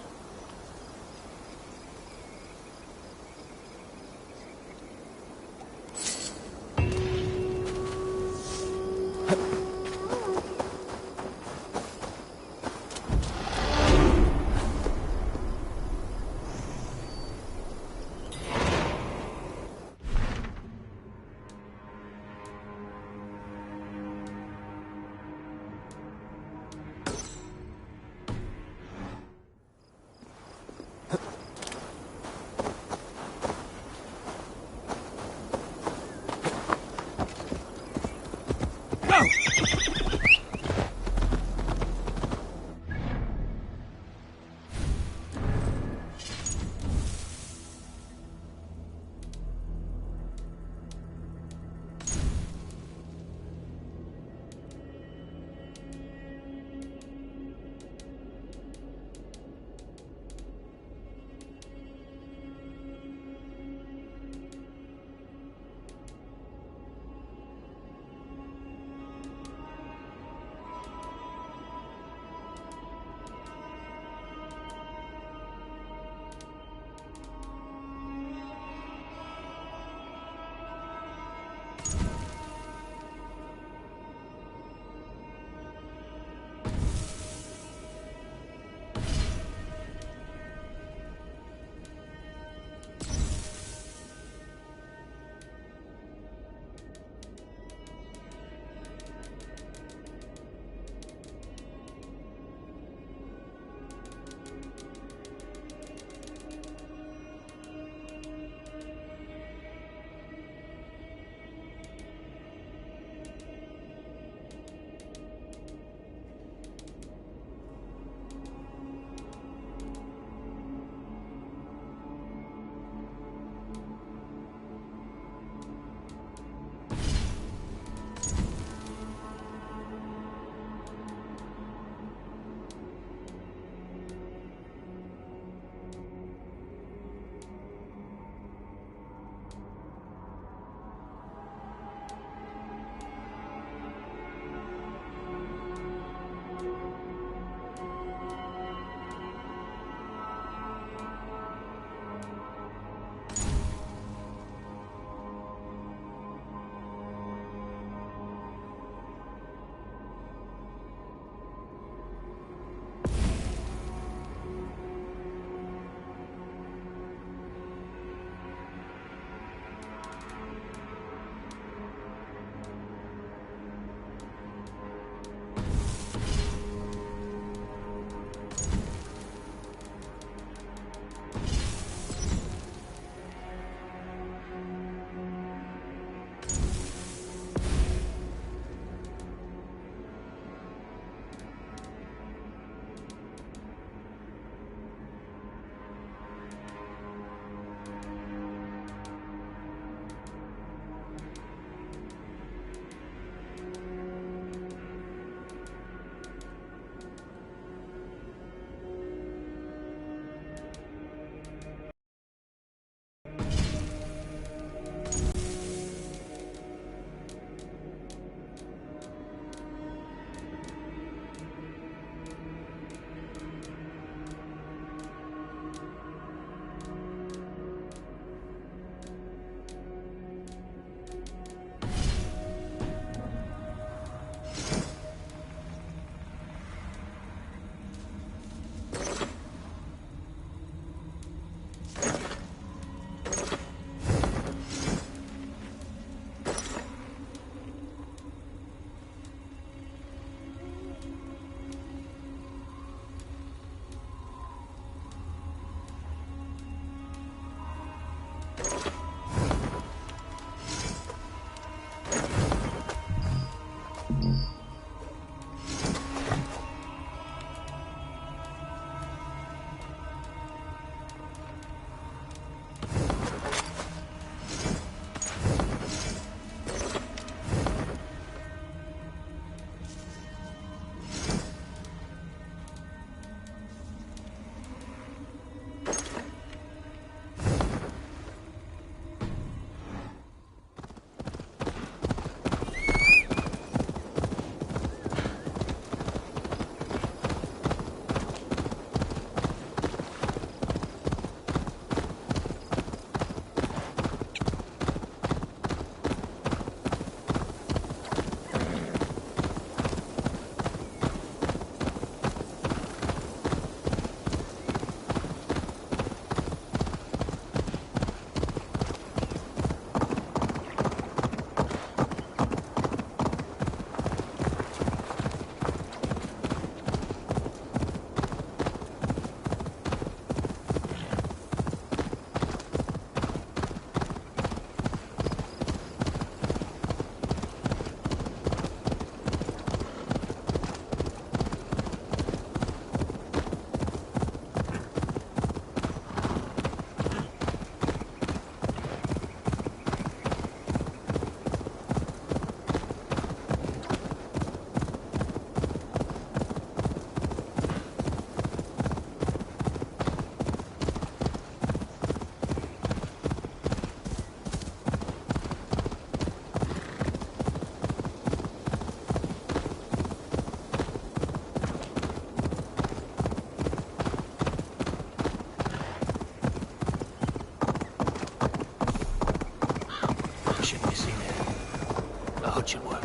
hope should work.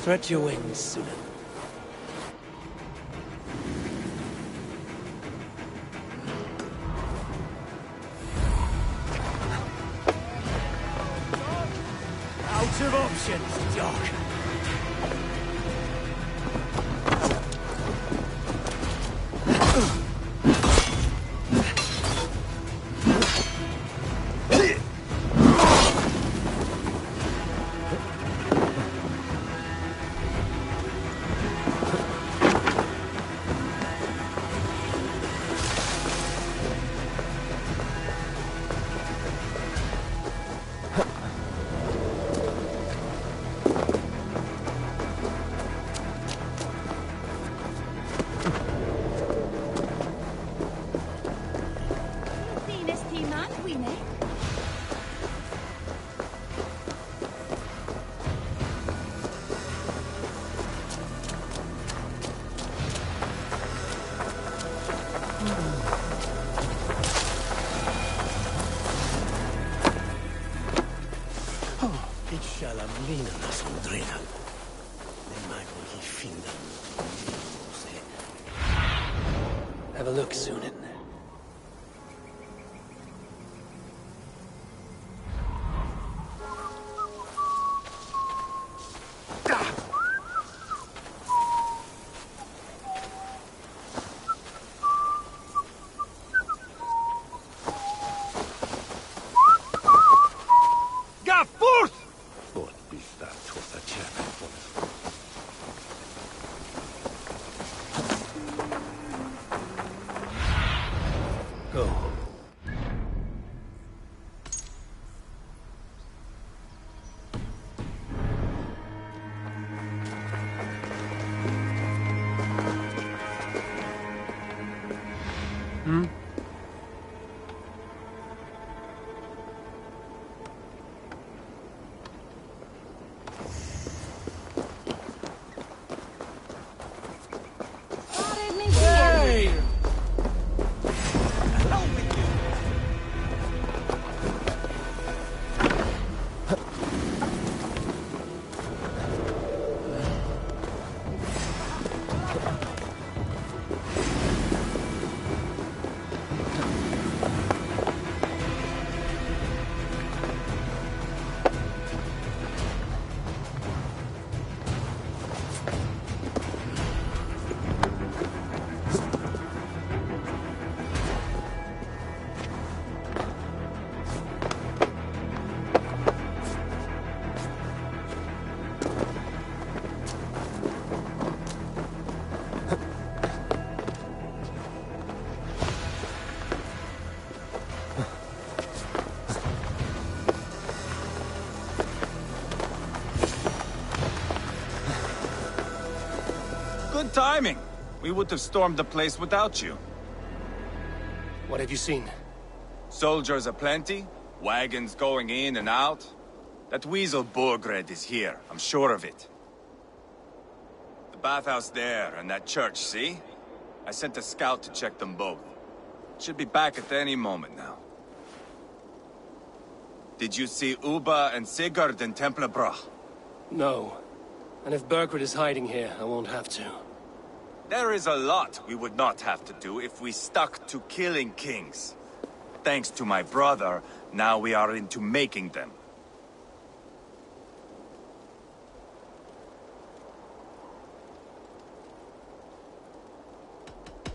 Stretch your wings, Sunan. Out of options, Doc. Have a look, Sunan. Good timing. We would have stormed the place without you. What have you seen? Soldiers aplenty, wagons going in and out. That weasel Borgred is here, I'm sure of it. The bathhouse there and that church, see? I sent a scout to check them both. Should be back at any moment now. Did you see Uba and Sigurd in Templebrach? No. And if Burgred is hiding here, I won't have to. There is a lot we would not have to do if we stuck to killing kings. Thanks to my brother, now we are into making them.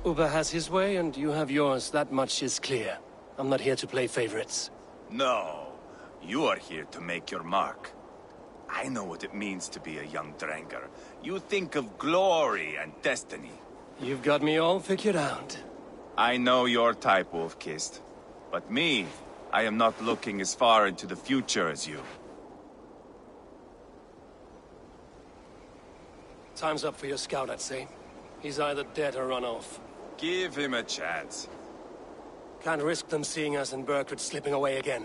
Uber has his way, and you have yours. That much is clear. I'm not here to play favorites. No, you are here to make your mark. I know what it means to be a young Dranger. You think of glory and destiny. You've got me all figured out. I know your type, Wolf-Kissed. But me, I am not looking as far into the future as you. Time's up for your scout, I'd say. He's either dead or run off. Give him a chance. Can't risk them seeing us and Burkred slipping away again.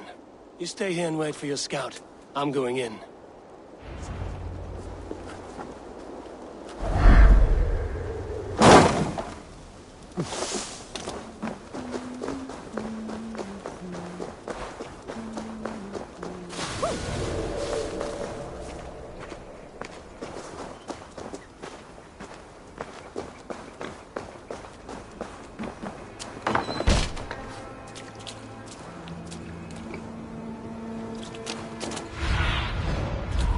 You stay here and wait for your scout. I'm going in.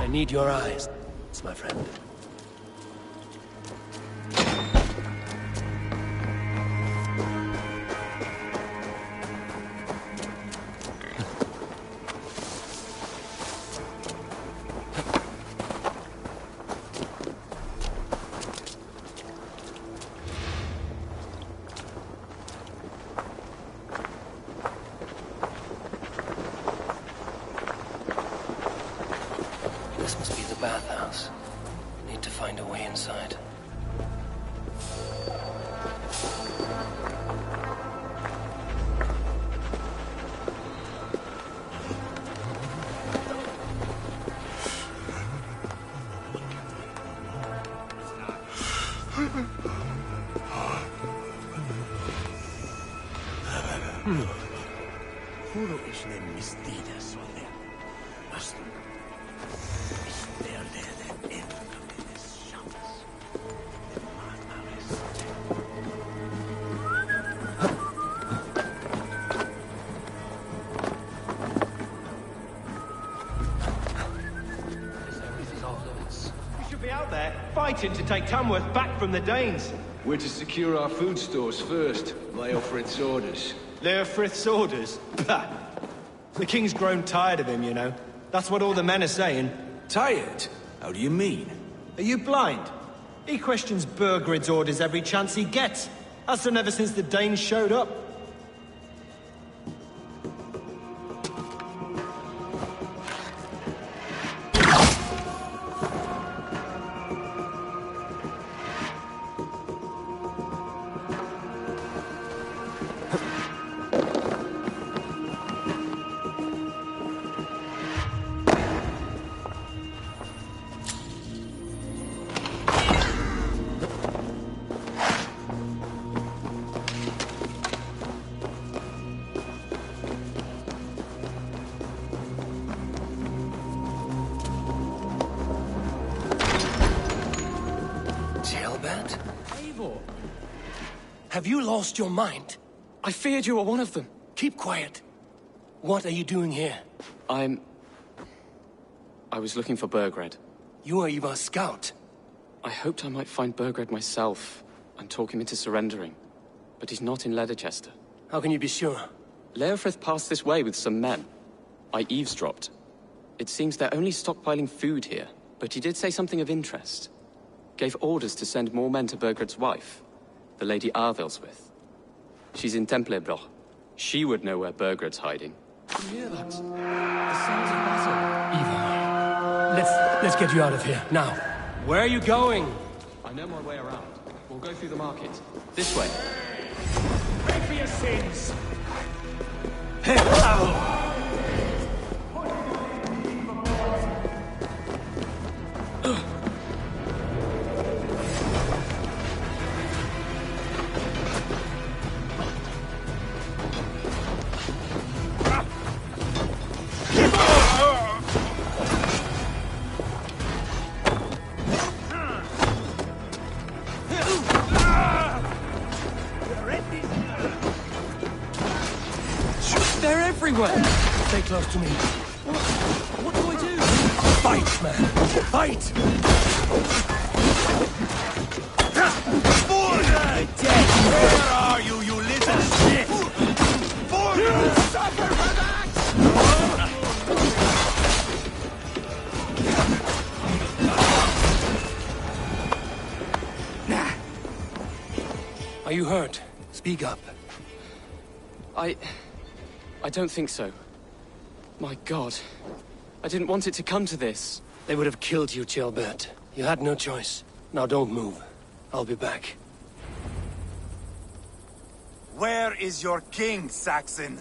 I need your eyes, my friend. This must be the bathhouse. Need to find a way inside. Fighting to take Tamworth back from the Danes. We're to secure our food stores first. Leofrith's orders. Leofrith's orders? Bah! The king's grown tired of him, you know. That's what all the men are saying. Tired? How do you mean? Are you blind? He questions Burgred's orders every chance he gets. Has done ever since the Danes showed up. Have you lost your mind? I feared you were one of them. Keep quiet. What are you doing here? I was looking for Burgred. You are Ivar's scout. I hoped I might find Burgred myself and talk him into surrendering. But he's not in Leicester. How can you be sure? Leofrith passed this way with some men. I eavesdropped. It seems they're only stockpiling food here, but he did say something of interest. Gave orders to send more men to Burgred's wife, the Lady Arvelswith. She's in Templebroch. She would know where Burgred's hiding. You hear that? The sounds of battle. Ivar, let's get you out of here, now. Where are you going? I know my way around. We'll go through the market. This way. Pray for your sins! They're everywhere! Stay close to me. What do I do? Fight, man! Fight! Dead! You'll suffer for that! Are you hurt? Speak up. I don't think so. My God. I didn't want it to come to this. They would have killed you, Jailbird. You had no choice. Now don't move. I'll be back. Where is your king, Saxon?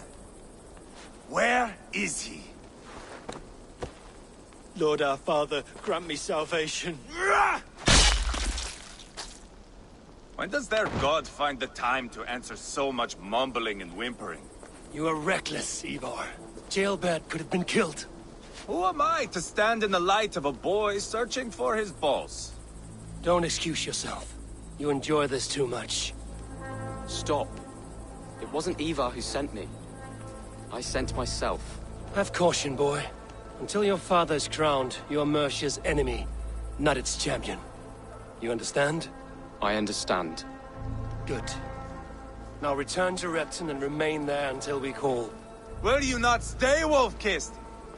Where is he? Lord our Father, grant me salvation. When does their god find the time to answer so much mumbling and whimpering? You are reckless, Ivar. Jailbird could have been killed. Who am I to stand in the light of a boy searching for his balls? Don't excuse yourself. You enjoy this too much. Stop. It wasn't Ivar who sent me. I sent myself. Have caution, boy. Until your father is crowned, you are Mercia's enemy, not its champion. You understand? I understand. Good. Now return to Repton and remain there until we call. Will you not stay, Wolf-Kissed?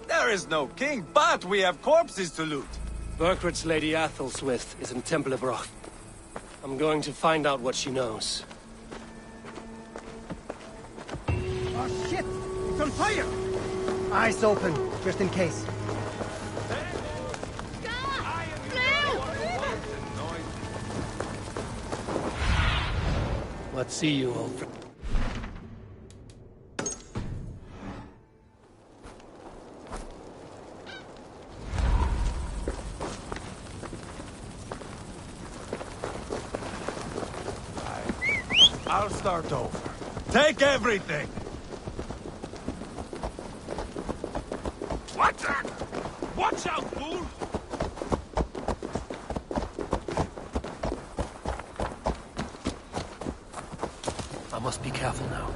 There is no king, but we have corpses to loot. Burkred's Lady Athelstwith is in Temple of Roth. I'm going to find out what she knows. Oh shit! It's on fire! Eyes open, just in case. Let's see you, old friend. I'll start over. Take everything! What? Watch out, fool! I must be careful now.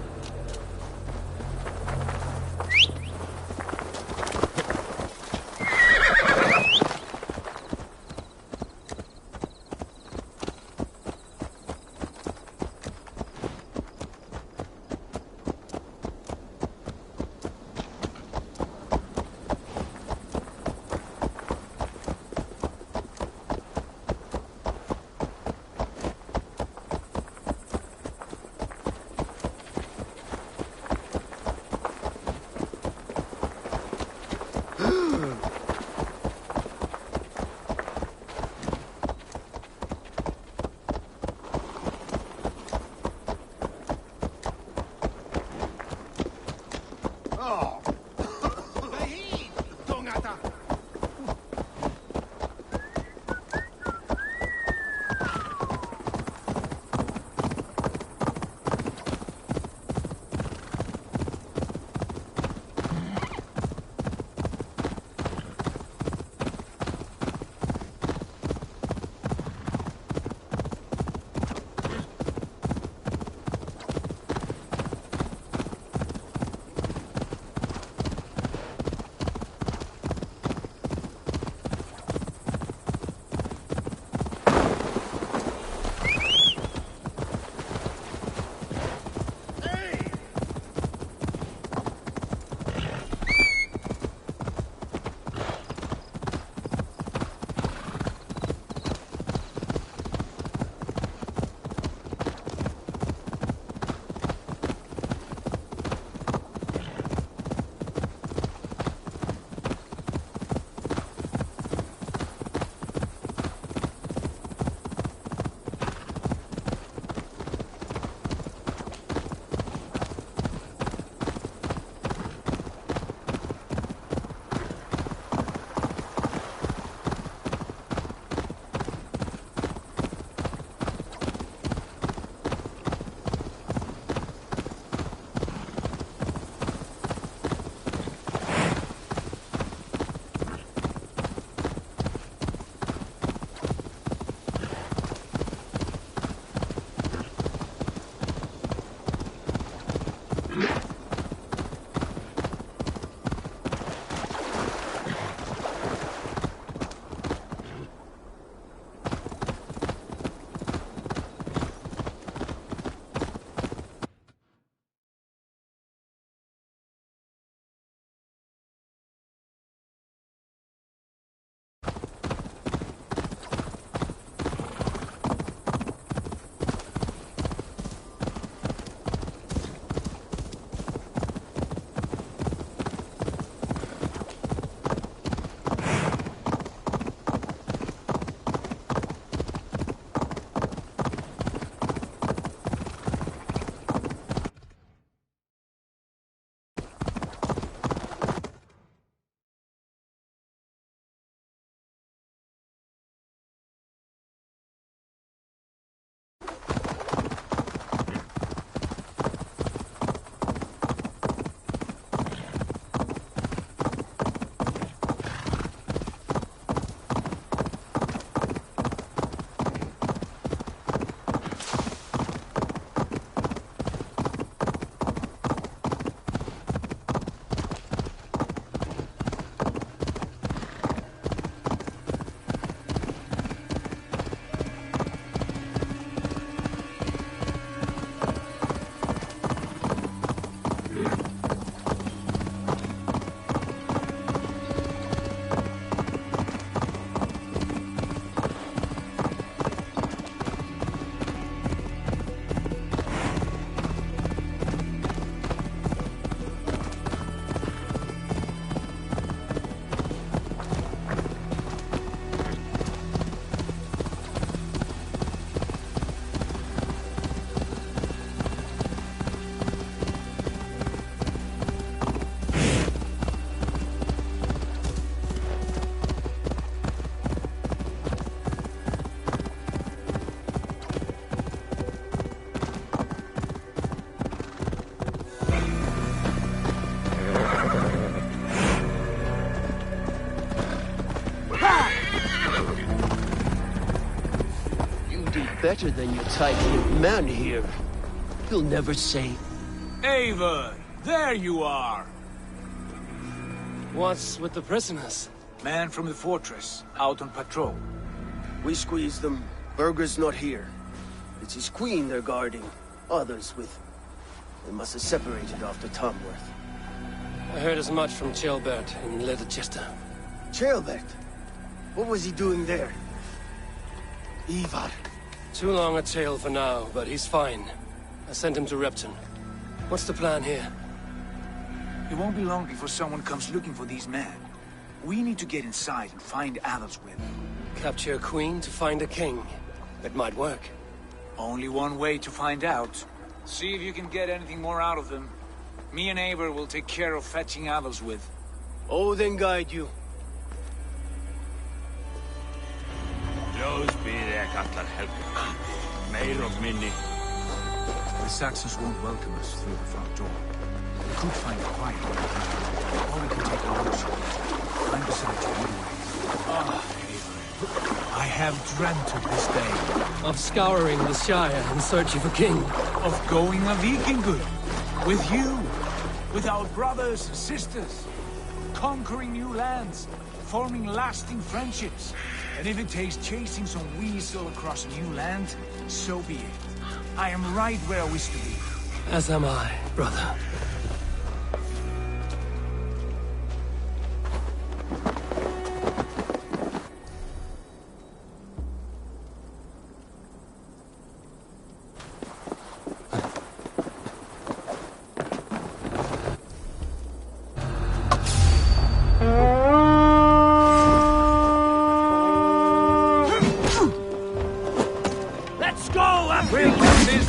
better than your tight-lipped man here. He'll never say... Eivor, there you are! What's with the prisoners? Man from the fortress, out on patrol. We squeezed them. Berger's not here. It's his queen they're guarding. Others with... They must have separated after Tamworth. I heard as much from Ceolbert in Leicester. Ceolbert? What was he doing there? Ivar. Too long a tale for now, but he's fine. I sent him to Repton. What's the plan here? It won't be long before someone comes looking for these men. We need to get inside and find Adelswyn. Capture a queen to find a king. It might work. Only one way to find out. See if you can get anything more out of them. Me and Eivor will take care of fetching Adelswyn. Odin guide you. The Saxons won't welcome us through the front door. We could find a quiet way, or we could take our own shot. I'm beside you anyway. Eivor. I have dreamt of this day. Of scouring the Shire in search of a king. Of going a Vikingur. With you. With our brothers and sisters. Conquering new lands. Forming lasting friendships. And if it takes chasing some weasel across a new land, so be it. I am right where I wish to be. As am I, brother.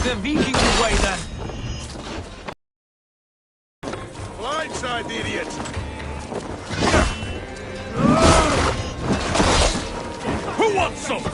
The Viking way then. Blindside the idiot! Who wants some?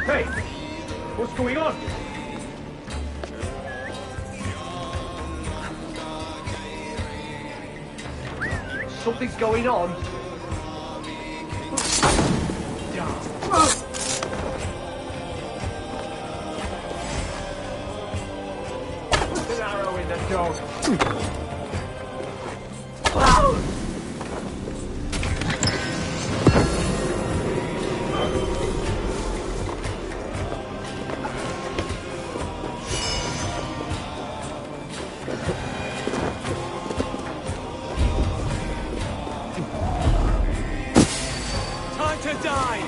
Hey, what's going on? Something's going on. Put an arrow in the dog. Time to die!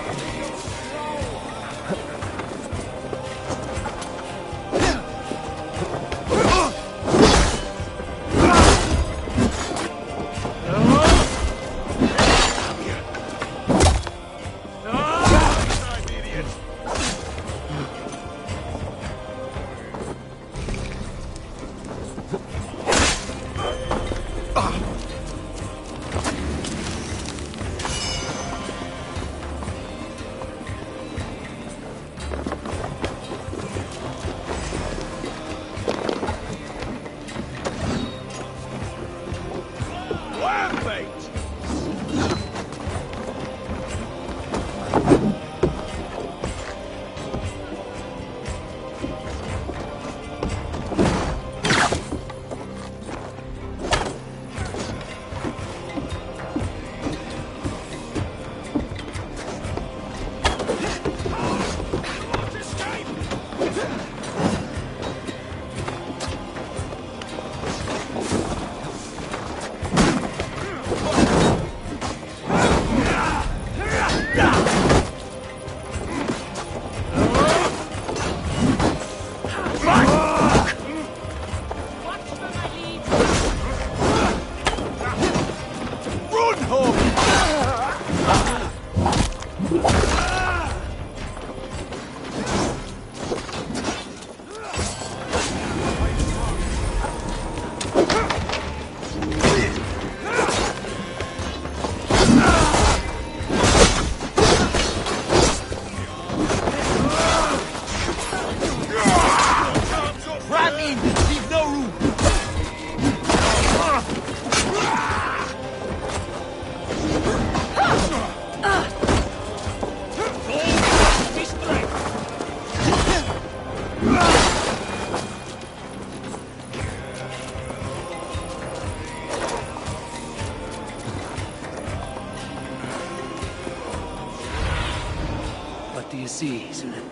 What do you see, Sunan?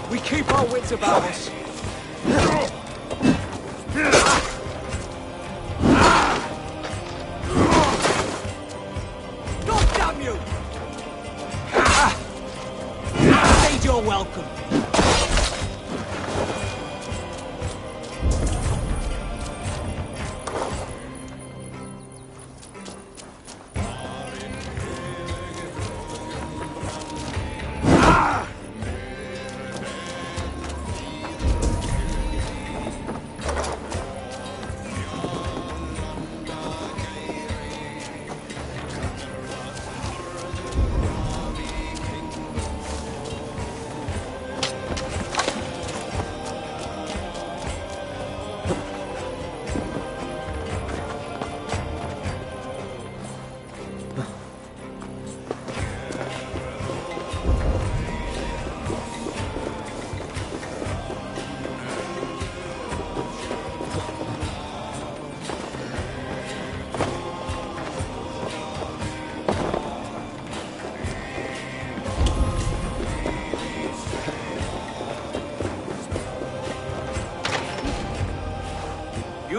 We keep our wits about us. God damn you! Made your welcome.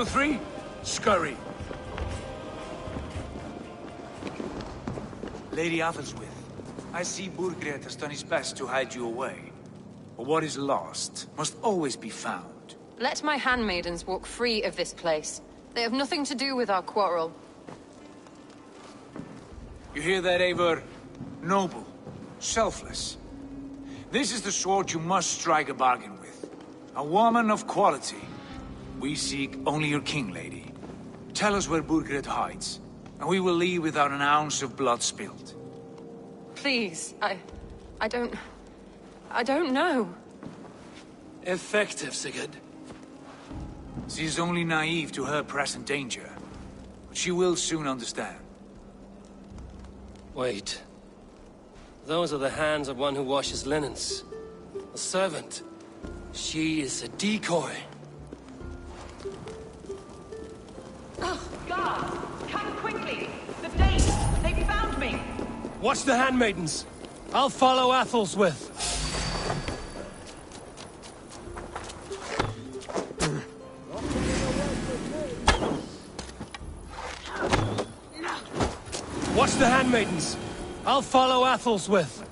three, scurry. Lady Athelstwith, I see Burgred has done his best to hide you away. But what is lost must always be found. Let my handmaidens walk free of this place. They have nothing to do with our quarrel. You hear that, Eivor? Noble, selfless. This is the sword you must strike a bargain with. A woman of quality. We seek only your king, lady. Tell us where Burgred hides, and we will leave without an ounce of blood spilled. Please, I don't know. Effective, Sigurd. She is only naive to her present danger. But she will soon understand. Wait. Those are the hands of one who washes linens. A servant. She is a decoy. Oh, guards! Come quickly! The Danes! They found me! Watch the handmaidens. I'll follow Athelstwith. Watch the handmaidens. I'll follow Athelstwith.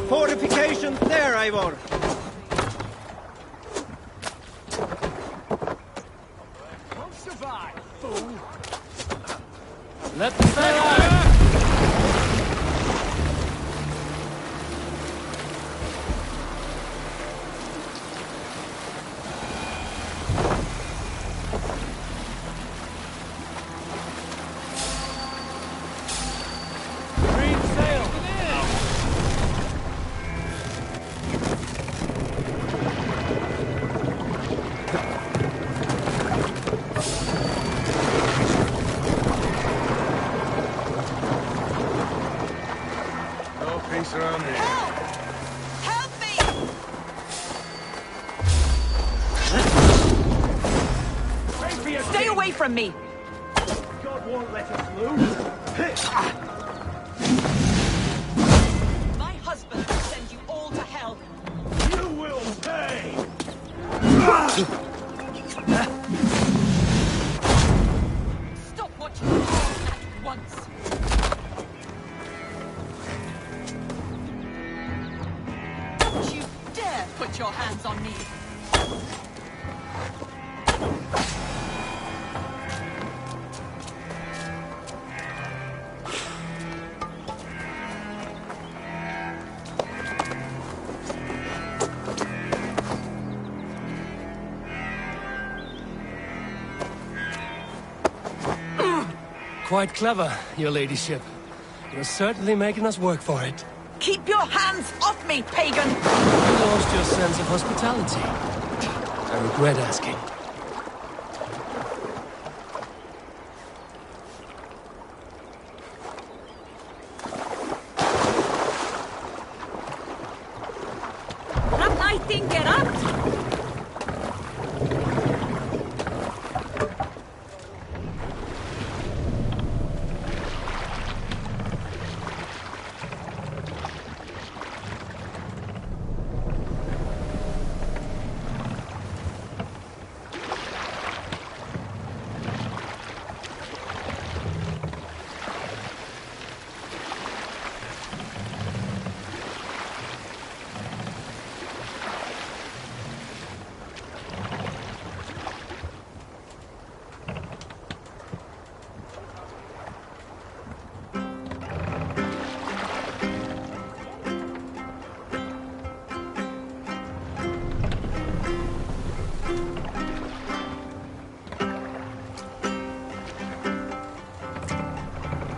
Fortifications there, Eivor! Won't survive, fool! Let the fire! Around here. Help me! Stay away from me! God won't let us lose. My husband will send you all to hell. You will pay! Stop what you do at once! Don't you dare put your hands on me! Quite clever, your ladyship. You're certainly making us work for it. Keep your hands off me, pagan! You lost your sense of hospitality. I regret asking.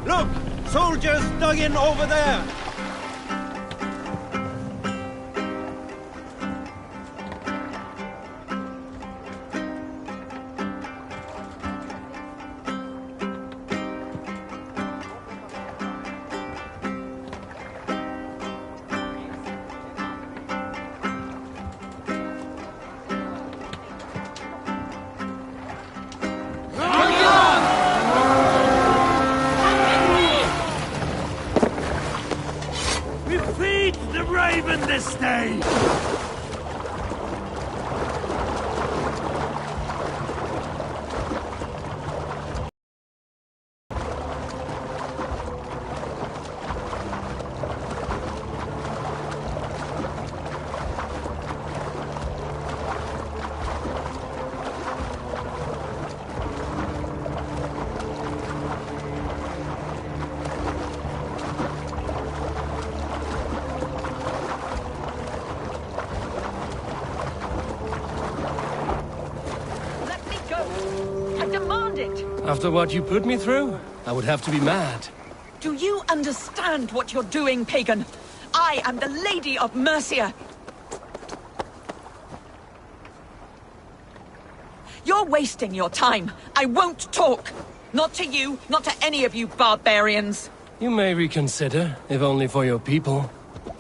Look! Soldiers dug in over there! Eat the raven this day! After what you put me through, I would have to be mad. Do you understand what you're doing, pagan? I am the Lady of Mercia. You're wasting your time. I won't talk. Not to you, not to any of you barbarians. You may reconsider, if only for your people.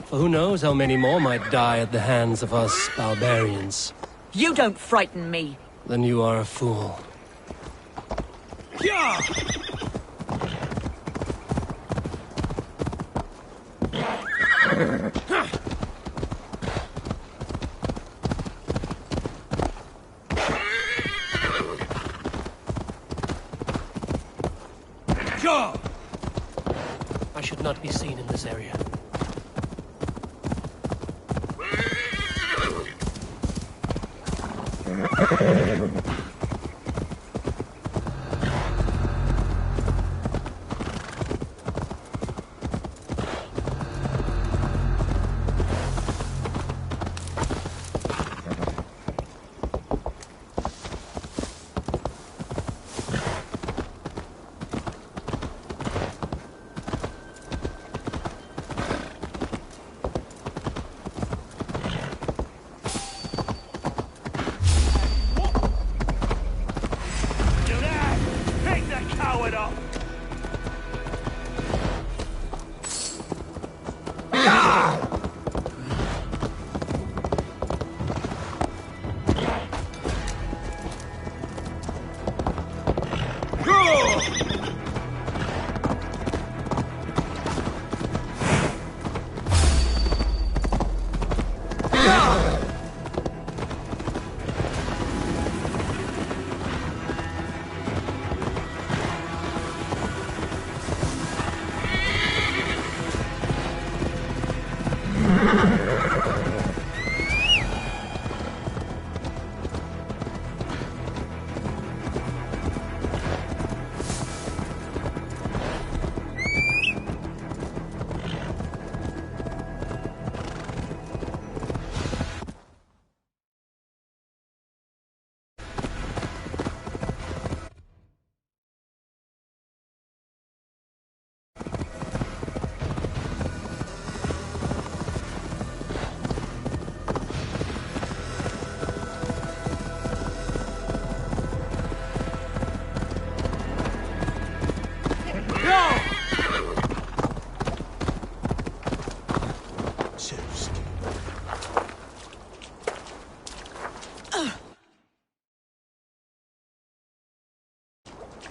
For who knows how many more might die at the hands of us barbarians. You don't frighten me. Then you are a fool. Yeah! I should not be seen in this area.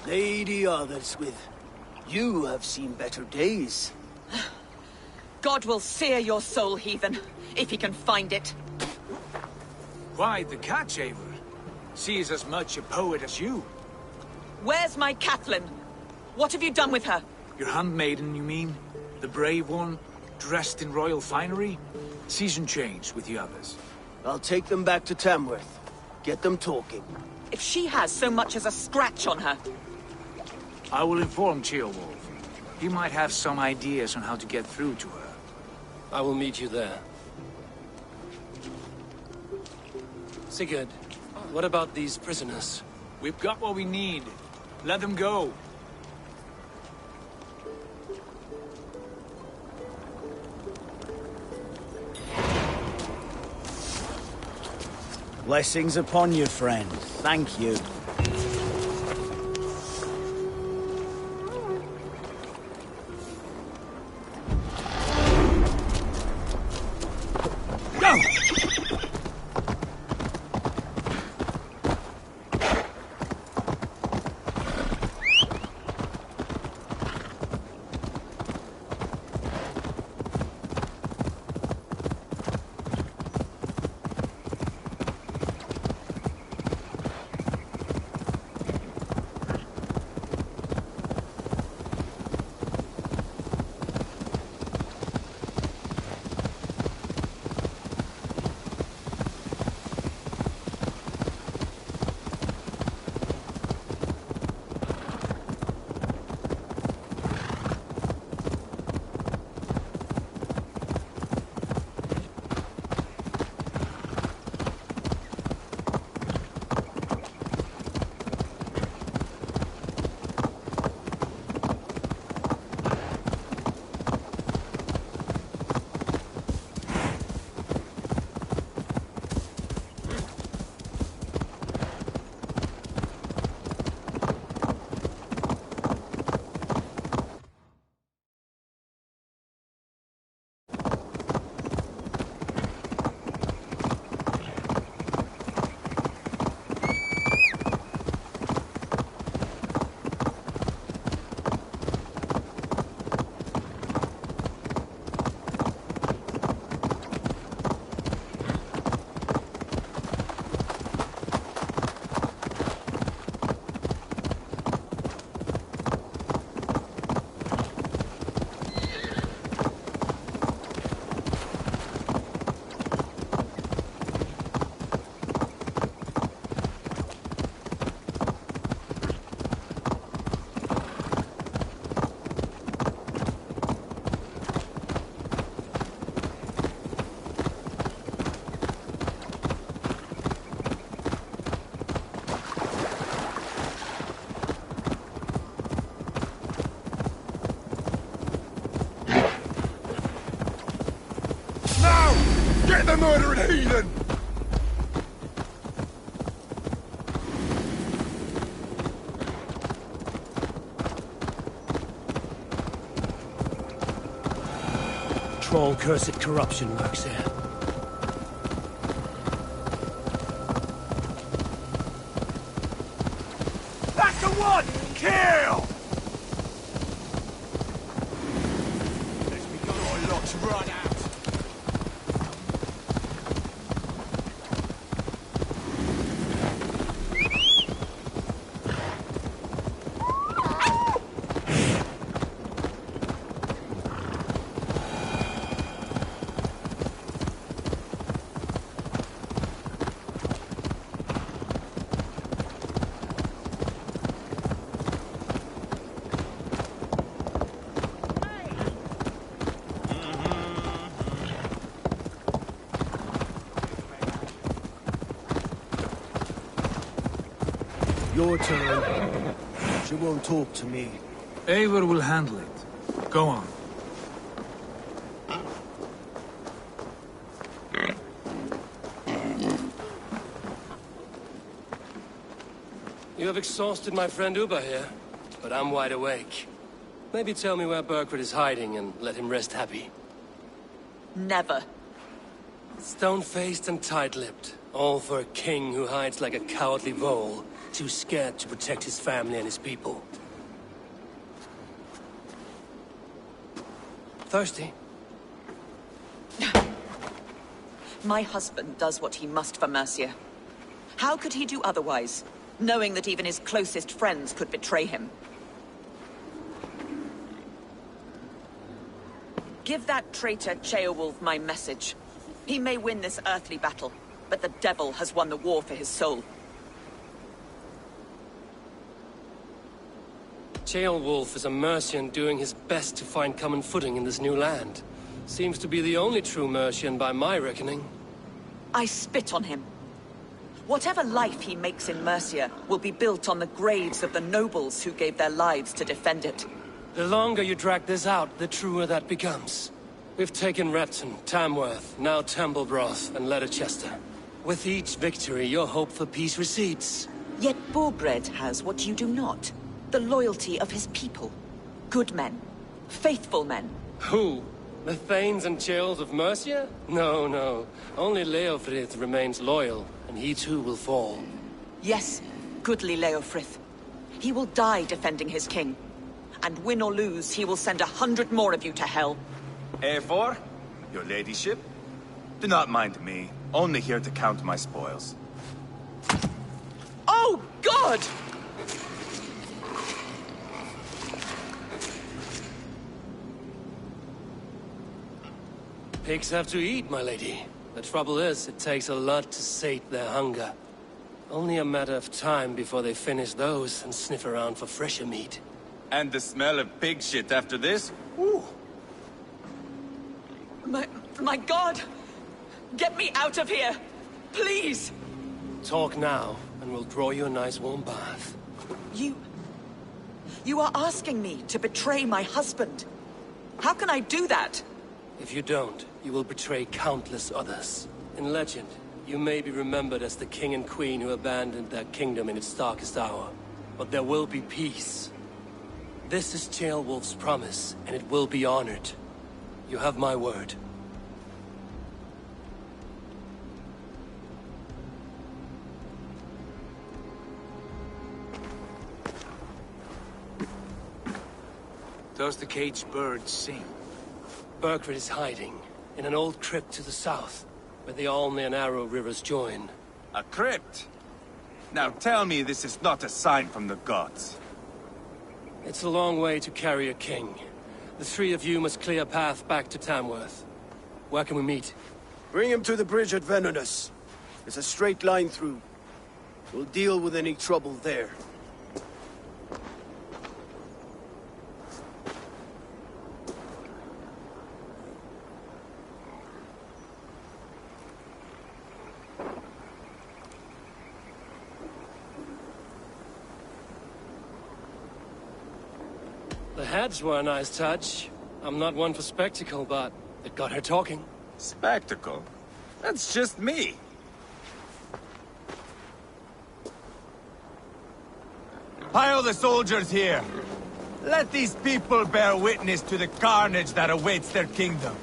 Lady Otherswith, you have seen better days. God will sear your soul, heathen, if he can find it. Why the catch, Eivor? She is as much a poet as you. Where's my Catelyn? What have you done with her? Your handmaiden, you mean? The brave one, dressed in royal finery? Season change with the others. I'll take them back to Tamworth. Get them talking. If she has so much as a scratch on her. I will inform Ceolwulf. He might have some ideas on how to get through to her. I will meet you there. Sigurd, what about these prisoners? We've got what we need. Let them go. Blessings upon you, friend. Thank you. Go! Get the murdering heathen! Troll-cursed corruption lurks here. That's the one! Kill! Let's be got our lots run out. Your turn. She won't talk to me. Eivor will handle it. Go on. You have exhausted my friend Uba here, but I'm wide awake. Maybe tell me where Burkred is hiding and let him rest happy. Never. Stone-faced and tight-lipped. All for a king who hides like a cowardly vole, too scared to protect his family and his people. Thirsty? My husband does what he must for Mercia. How could he do otherwise, knowing that even his closest friends could betray him? Give that traitor Ceolwulf my message. He may win this earthly battle, but the devil has won the war for his soul. Ceolwulf is a Mercian doing his best to find common footing in this new land. Seems to be the only true Mercian by my reckoning. I spit on him. Whatever life he makes in Mercia will be built on the graves of the nobles who gave their lives to defend it. The longer you drag this out, the truer that becomes. We've taken Repton, Tamworth, now Temblebroth, and Leicester. With each victory, your hope for peace recedes. Yet Borgred has what you do not. The loyalty of his people. Good men. Faithful men. Who? The Thanes and Churls of Mercia? No, no. Only Leofrith remains loyal, and he too will fall. Yes, goodly Leofrith. He will die defending his king. And win or lose, he will send 100 more of you to hell. Eivor, your ladyship, do not mind me. Only here to count my spoils. Oh, God! Pigs have to eat, my lady. The trouble is, it takes a lot to sate their hunger. Only a matter of time before they finish those and sniff around for fresher meat. And the smell of pig shit after this? Ooh. My God! Get me out of here! Please! Talk now, and we'll draw you a nice warm bath. You are asking me to betray my husband. How can I do that? If you don't, you will betray countless others. In legend, you may be remembered as the king and queen who abandoned their kingdom in its darkest hour. But there will be peace. This is Ceolwulf's promise, and it will be honored. You have my word. Does the caged bird sing? Burkred is hiding in an old crypt to the south, where the Alne and Arrow rivers join. A crypt? Now tell me this is not a sign from the gods. It's a long way to carry a king. The three of you must clear a path back to Tamworth. Where can we meet? Bring him to the bridge at Venonus. It's a straight line through. We'll deal with any trouble there. The heads were a nice touch. I'm not one for spectacle, but it got her talking. Spectacle? That's just me. Pile the soldiers here. Let these people bear witness to the carnage that awaits their kingdom.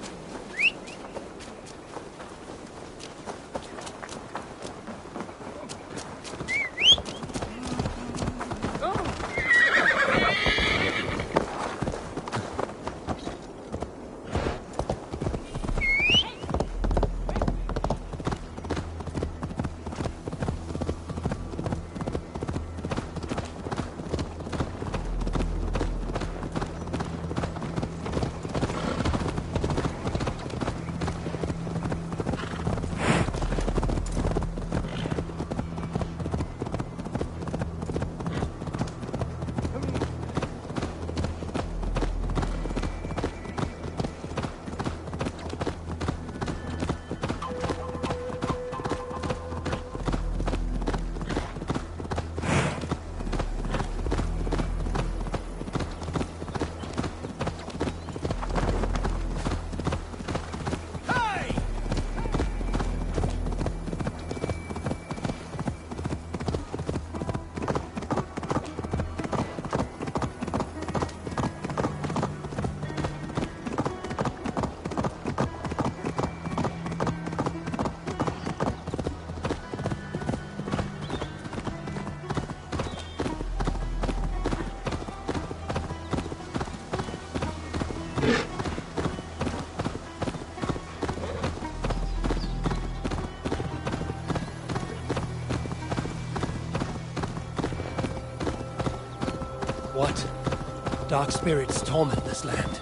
What? Dark spirits torment this land.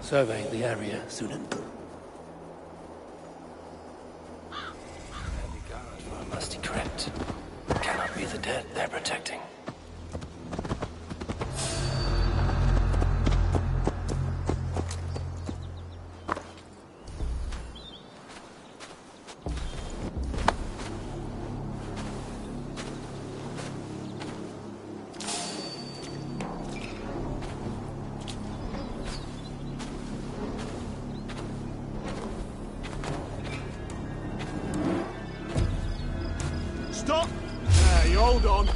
Survey the area, Sunan. Heavy guard for a musty crypt. Cannot be the dead they're protecting. Stop! You hold on.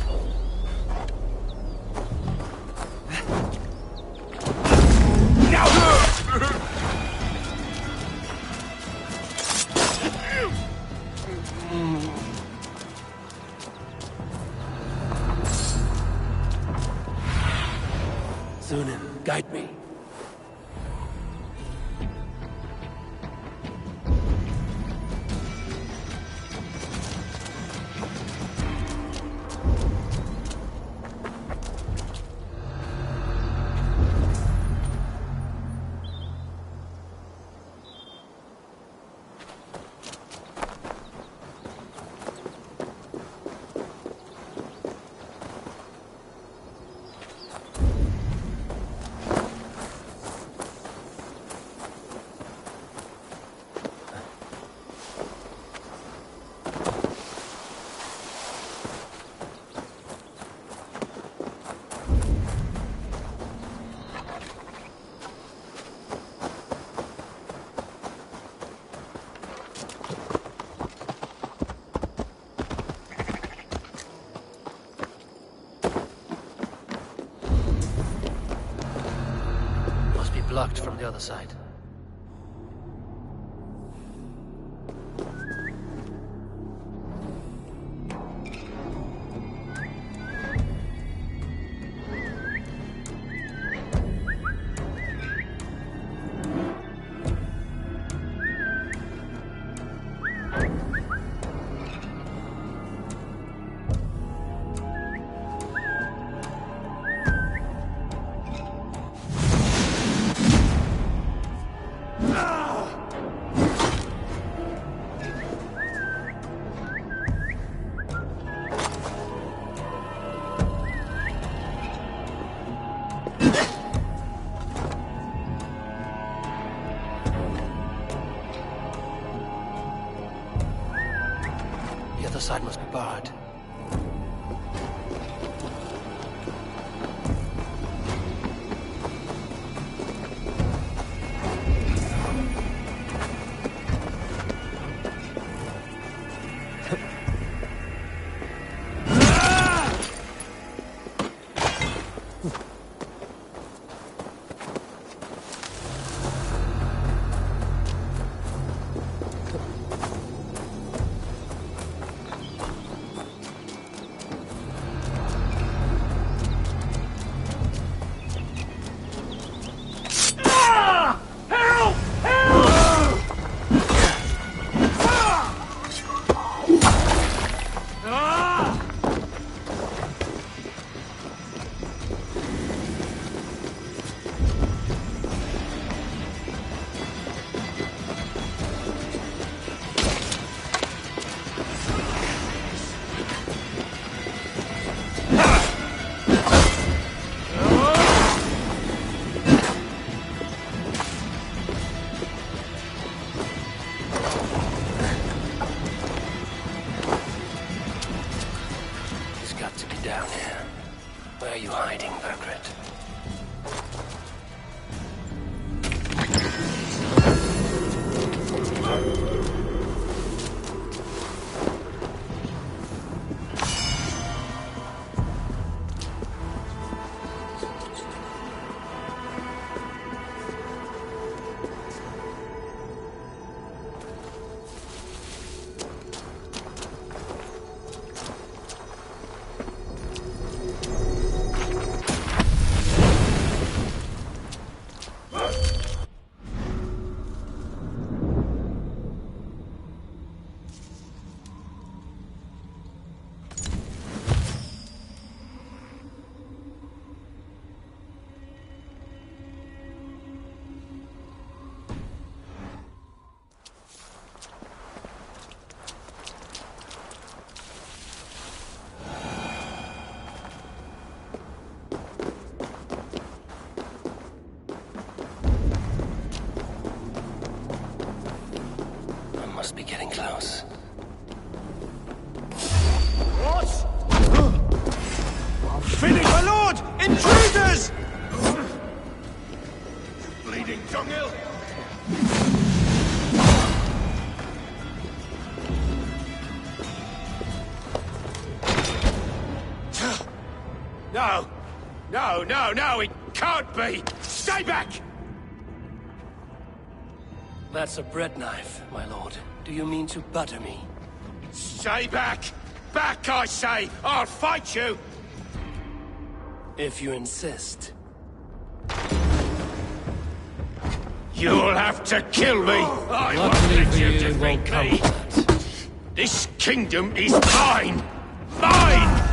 Sunan, guide me. Blocked from the other side. Where are you hiding, Burgred? Must be getting close. What? Finish, my lord! Intruders! Bleeding dunghill! No! No, no, no! It can't be! Stay back! That's a bread knife, my lord. Do you mean to butter me? Stay back! Back, I say! I'll fight you! If you insist. You'll have to kill me! I won't Luckily let for you you, it defeat won't come me! to that. This kingdom is mine! Mine!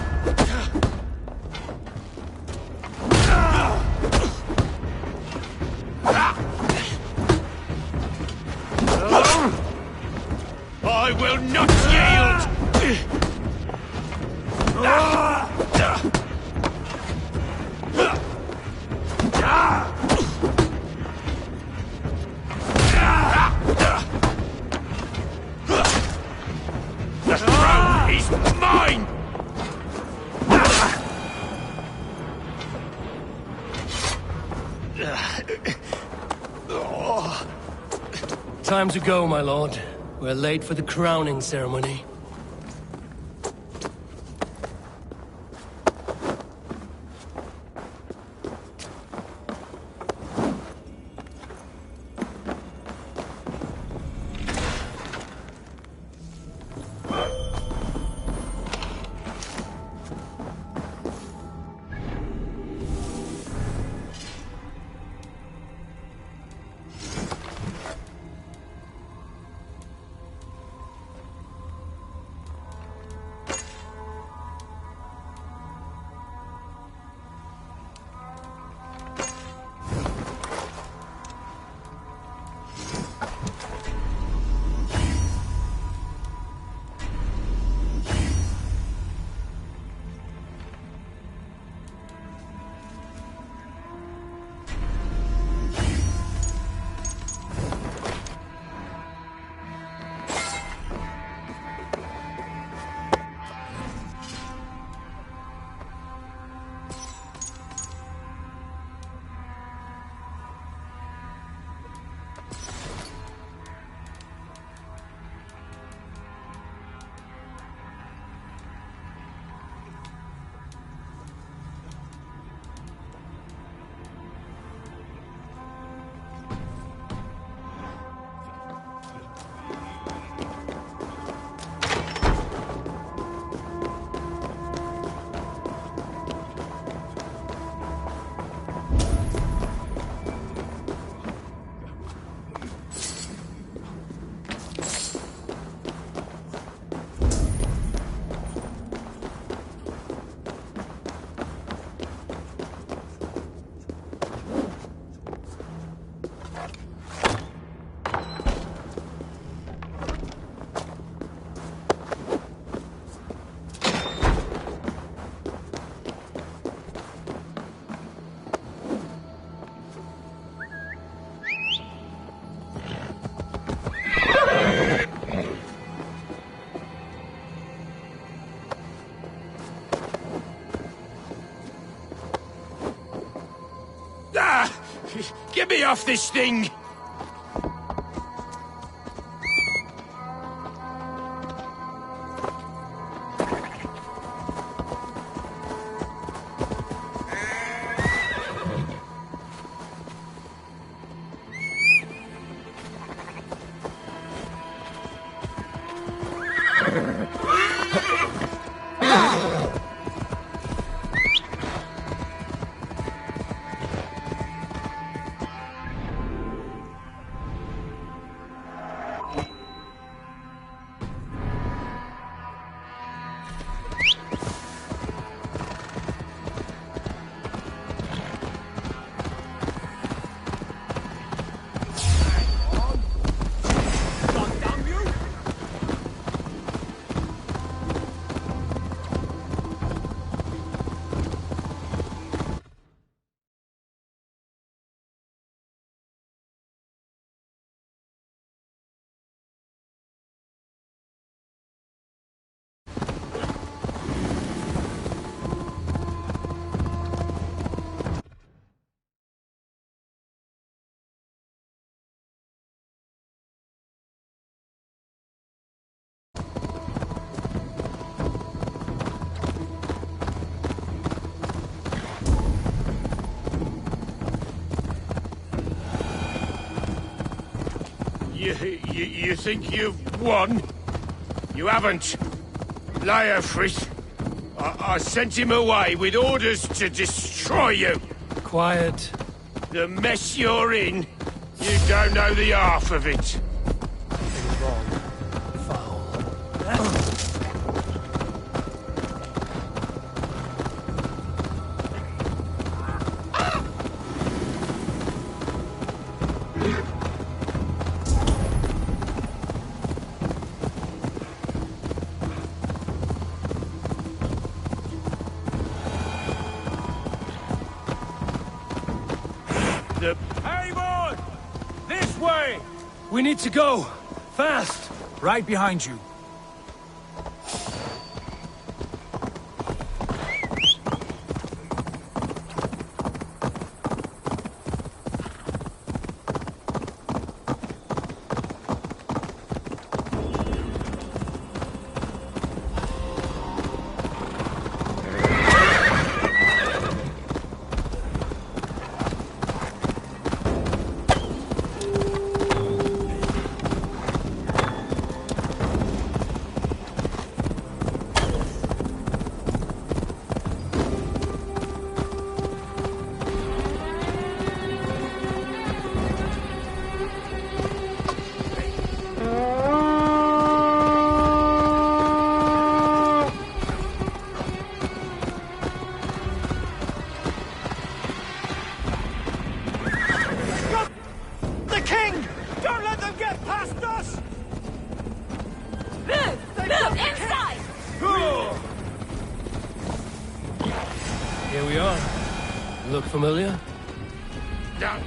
I will not yield! The throne is mine! Time to go, my lord. We're late for the crowning ceremony. Get me off this thing! You think you've won? You haven't. Leofrith. I sent him away with orders to destroy you. Quiet. The mess you're in, you don't know the half of it. Haywood! This way! We need to go. Fast! Right behind you. Here we are. Look familiar? No.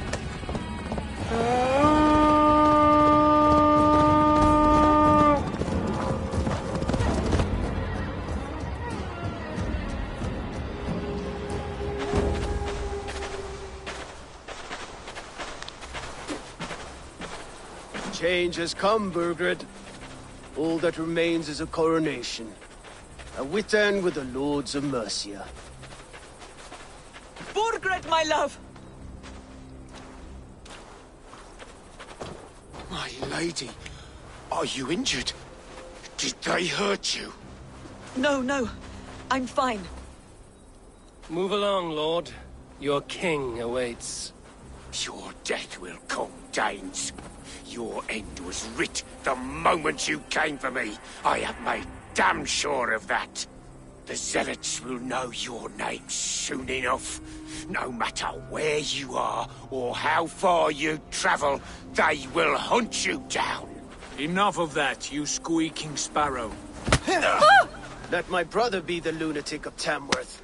Change has come, Burgred. All that remains is a coronation. A Witan with the Lords of Mercia. Burgred, my love! My lady, are you injured? Did they hurt you? No, no. I'm fine. Move along, Lord. Your king awaits. Your death will come, Danes. Your end was writ the moment you came for me. I have made damn sure of that. The Zealots will know your name soon enough. No matter where you are or how far you travel, they will hunt you down. Enough of that, you squeaking sparrow. Let my brother be the lunatic of Tamworth.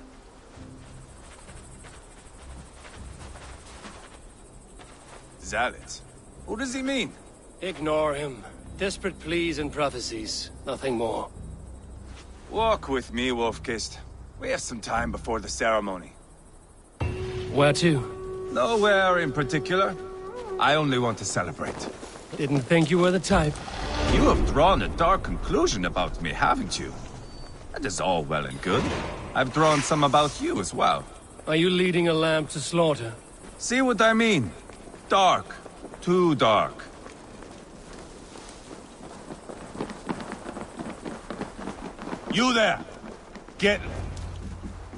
Zealots? What does he mean? Ignore him. Desperate pleas and prophecies. Nothing more. Walk with me, Wolf-Kissed. We have some time before the ceremony. Where to? Nowhere in particular. I only want to celebrate. Didn't think you were the type. You have drawn a dark conclusion about me, haven't you? That is all well and good. I've drawn some about you as well. Are you leading a lamb to slaughter? See what I mean? Dark. Too dark. You there! Get...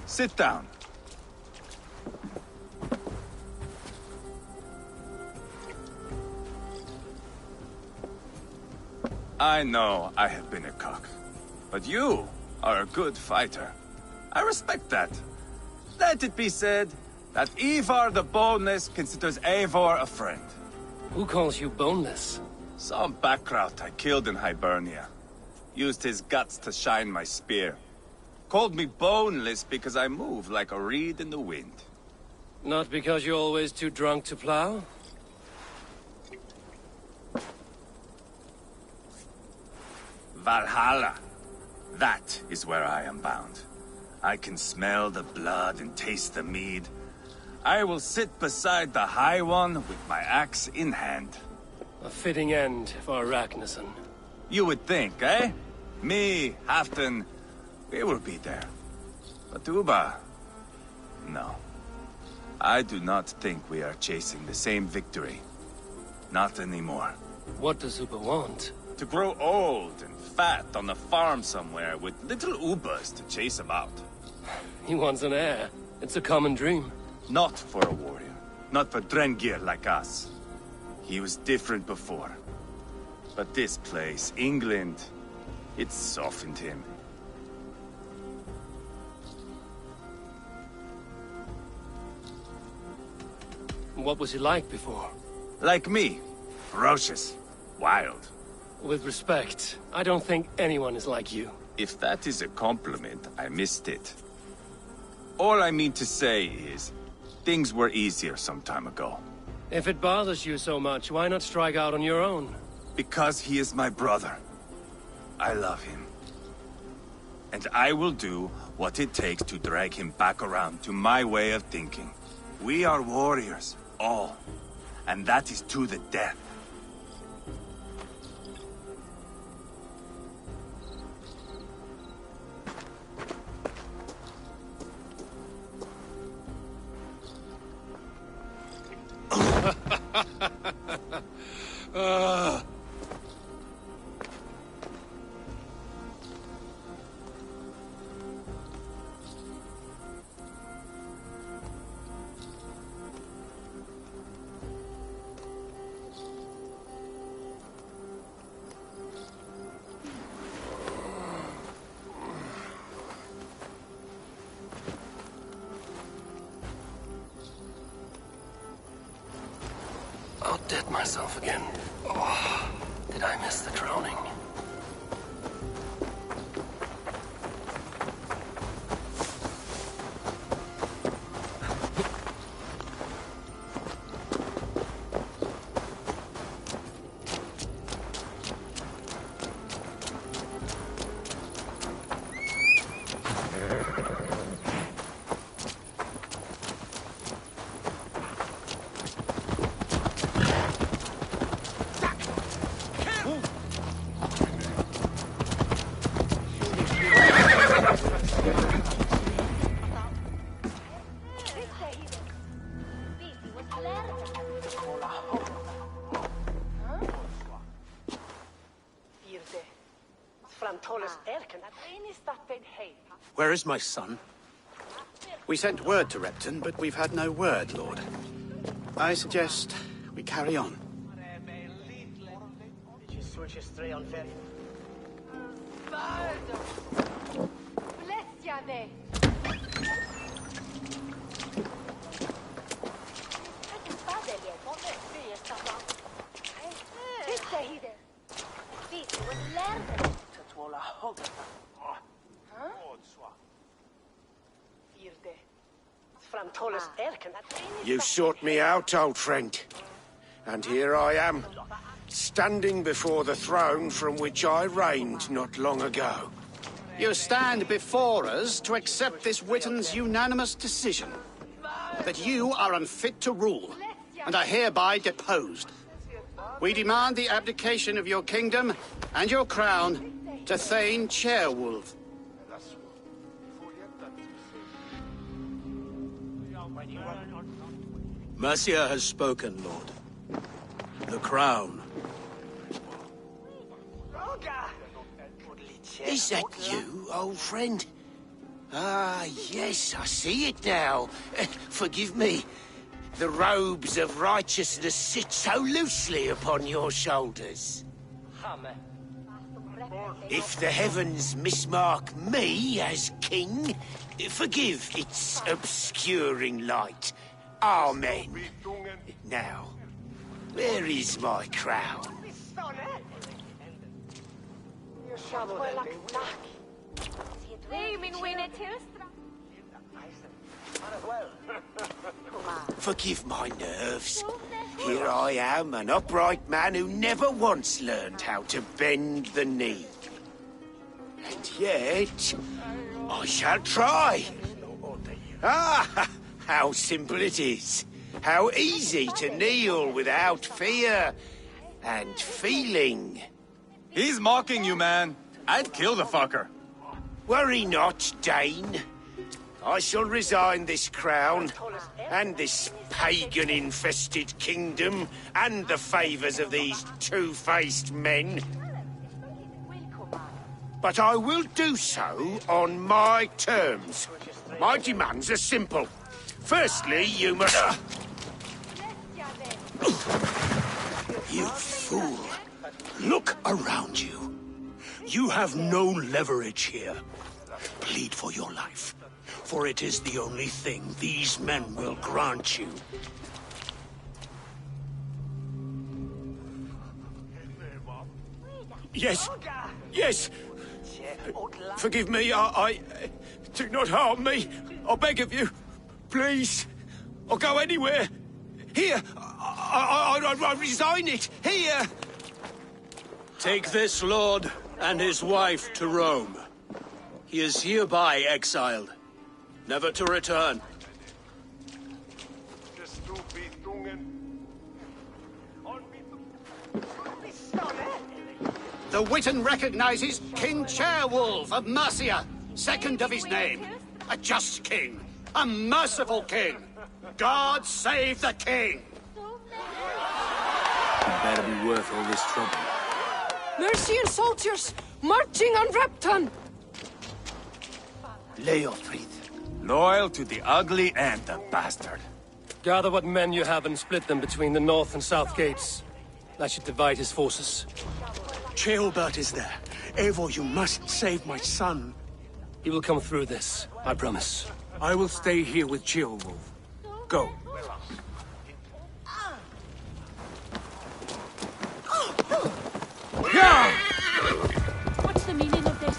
Sit down. I know I have been a cock, but you are a good fighter. I respect that. Let it be said that Ivar the Boneless considers Eivor a friend. Who calls you boneless? Some backrout I killed in Hibernia. Used his guts to shine my spear. Called me boneless because I move like a reed in the wind. Not because you're always too drunk to plow? Valhalla. That is where I am bound. I can smell the blood and taste the mead. I will sit beside the High One with my axe in hand. A fitting end for Ragnarsson. You would think, eh? Me, Halfdan, we will be there. But Uba... no. I do not think we are chasing the same victory. Not anymore. What does Uba want? To grow old and fat on a farm somewhere with little Ubas to chase about. He wants an heir. It's a common dream. Not for a warrior. Not for Drengir like us. He was different before. But this place, England, it softened him. What was he like before? Like me. Ferocious. Wild. With respect, I don't think anyone is like you. If that is a compliment, I missed it. All I mean to say is, things were easier some time ago. If it bothers you so much, why not strike out on your own? Because he is my brother. I love him. And I will do what it takes to drag him back around to my way of thinking. We are warriors, all. And that is to the death. Outdid myself again. Oh, did I miss the drowning? Where is my son? We sent word to Repton, but we've had no word, Lord. I suggest we carry on. You sought me out, old friend. And here I am, standing before the throne from which I reigned not long ago. You stand before us to accept this Witten's unanimous decision. that you are unfit to rule, and are hereby deposed. We demand the abdication of your kingdom and your crown to Thane Chairwolf. Mercia has spoken, Lord. The crown. Is that you, old friend? Ah, yes, I see it now. Forgive me. The robes of righteousness sit so loosely upon your shoulders. If the heavens mismark me as king, forgive its obscuring light. Amen. Now, where is my crown? Forgive my nerves. Here I am, an upright man who never once learned how to bend the knee. And yet, I shall try. Ah, how simple it is. How easy to kneel without fear and feeling. He's mocking you, man. I'd kill the fucker. Worry not, Dane. I shall resign this crown, and this pagan-infested kingdom, and the favours of these two-faced men. But I will do so on my terms. My demands are simple. Firstly, you must... You fool. Look around you. You have no leverage here. Plead for your life, for it is the only thing these men will grant you. Yes, yes. Forgive me, I... Do not harm me. I beg of you. Please. I'll go anywhere. Here. I resign it. Here. Take this lord and his wife to Rome. He is hereby exiled, never to return. The Witan recognizes King Chairwolf of Mercia, second of his name. A just king, a merciful king. God save the king! Better be worth all this trouble. Mercian soldiers marching on Repton! Leofrid. Loyal to the ugly and the bastard. Gather what men you have and split them between the north and south gates. That should divide his forces. Ceolbert is there. Eivor, you must save my son. He will come through this, I promise. I will stay here with Ceolwulf. Go. What's the meaning of this?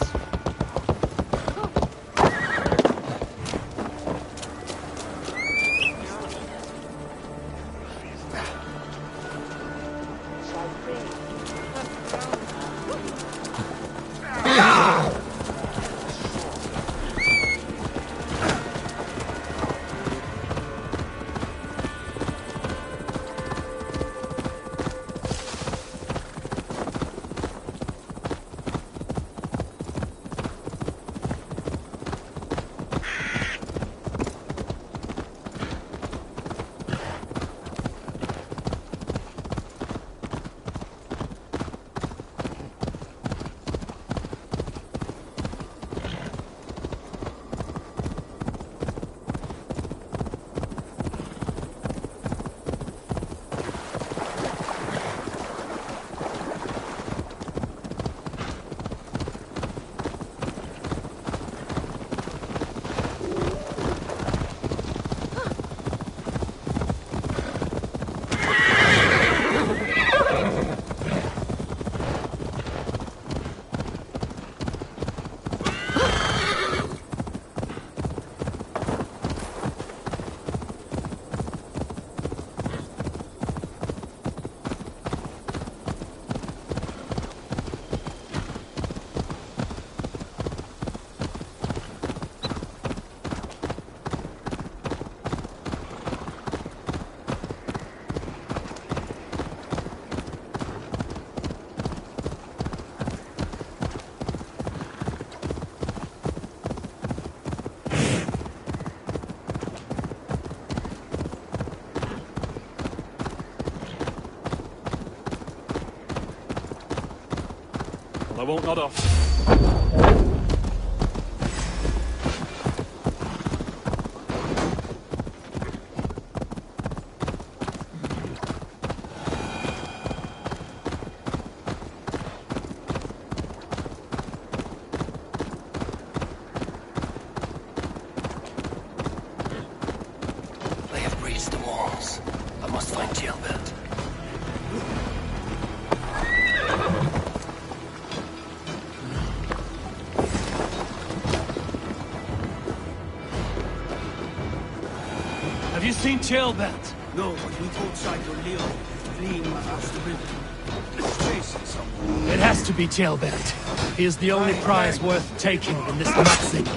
I won't nod off. They have breached the walls. I must find Gilbert. Have you seen Gilbert? No, but we told Cyclo Leo, fleeing across the river. Let's chase someone. It has to be Gilbert. He is the only prize worth taking in this mutzing.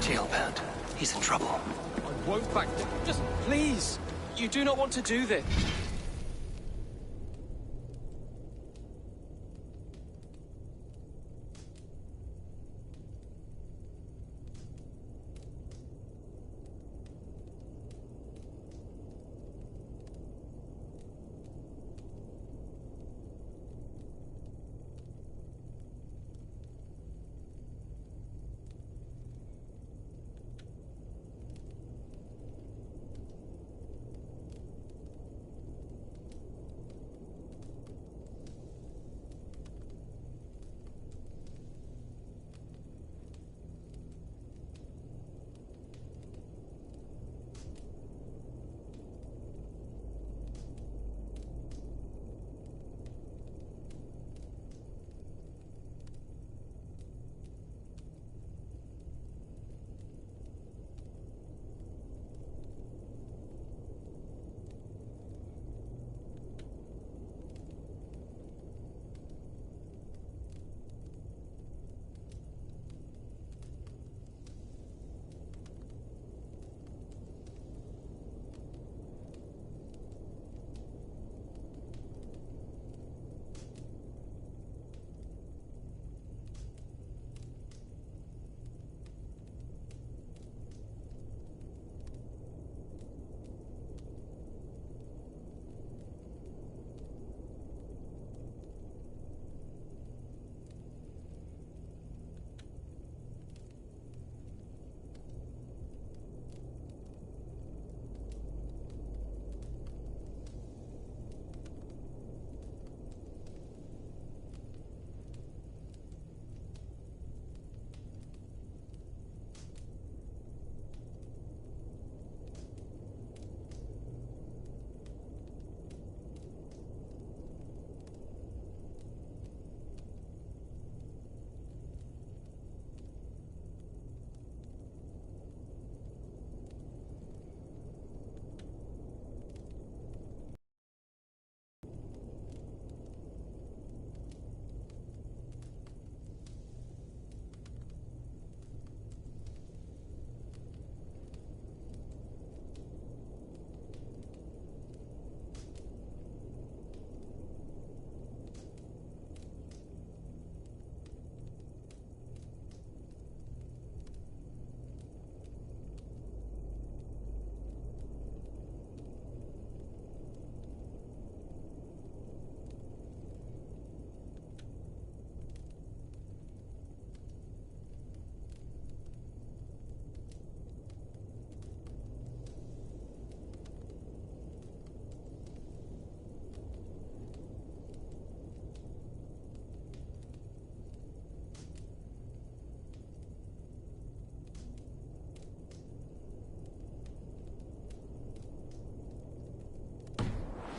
Gilbert, he's in trouble. I won't back down. Just please. You do not want to do this.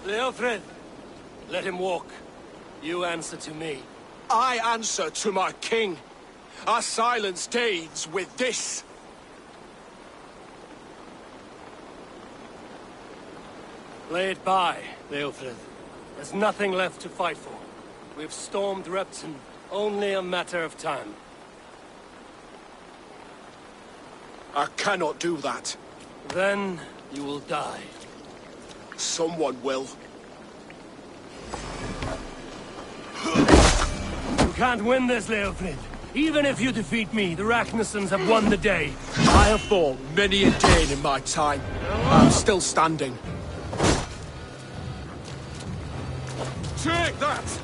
Leofred, let him walk. You answer to me. I answer to my king. I silence deeds with this. Lay it by, Leofred. There's nothing left to fight for. We've stormed Repton, only a matter of time. I cannot do that. Then you will die. Someone will. You can't win this, Leofrid. Even if you defeat me, the Ragnarsons have won the day. I have fought many a Dane in my time. I'm still standing. Take that!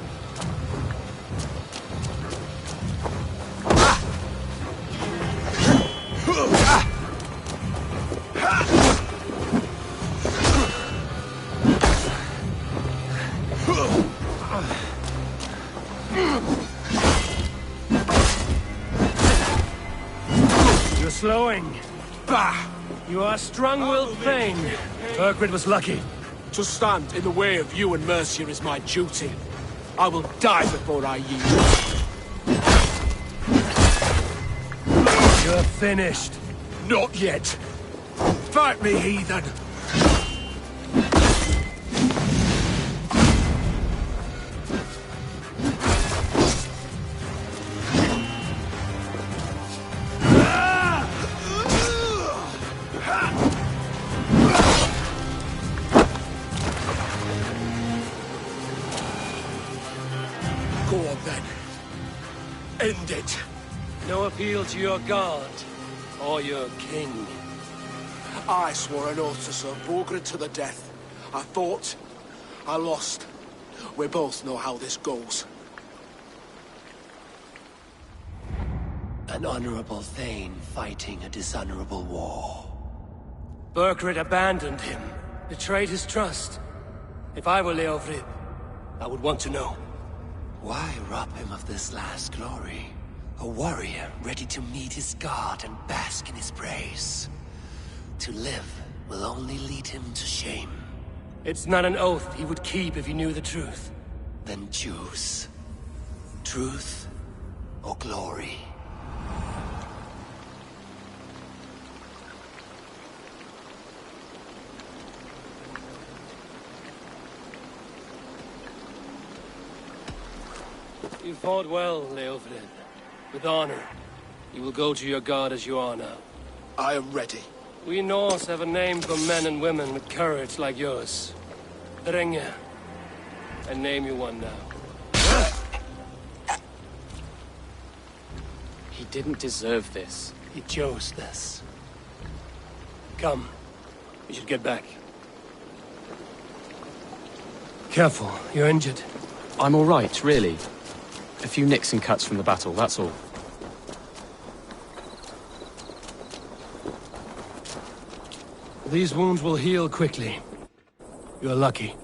You're slowing. Bah! You are strong-willed thing. Burgred was lucky. To stand in the way of you and Mercia is my duty. I will die before I yield. You're finished. Not yet. Fight me, heathen! Go on then. End it. No appeal to your god or your king. I swore an oath to serve Borgred to the death. I fought. I lost. We both know how this goes. An honorable Thane fighting a dishonorable war. Burgred abandoned him, betrayed his trust. If I were Leofrid, I would want to know. Why rob him of this last glory? A warrior ready to meet his god and bask in his praise. To live will only lead him to shame. It's not an oath he would keep if he knew the truth. Then choose. Truth or glory. You fought well, Leofrid. With honor. You will go to your god as you are now. I am ready. We Norse have a name for men and women with courage like yours. Drenge. I name you one now. He didn't deserve this. He chose this. Come. We should get back. Careful, you're injured. I'm all right, really. A few nicks and cuts from the battle, that's all. These wounds will heal quickly. You're lucky.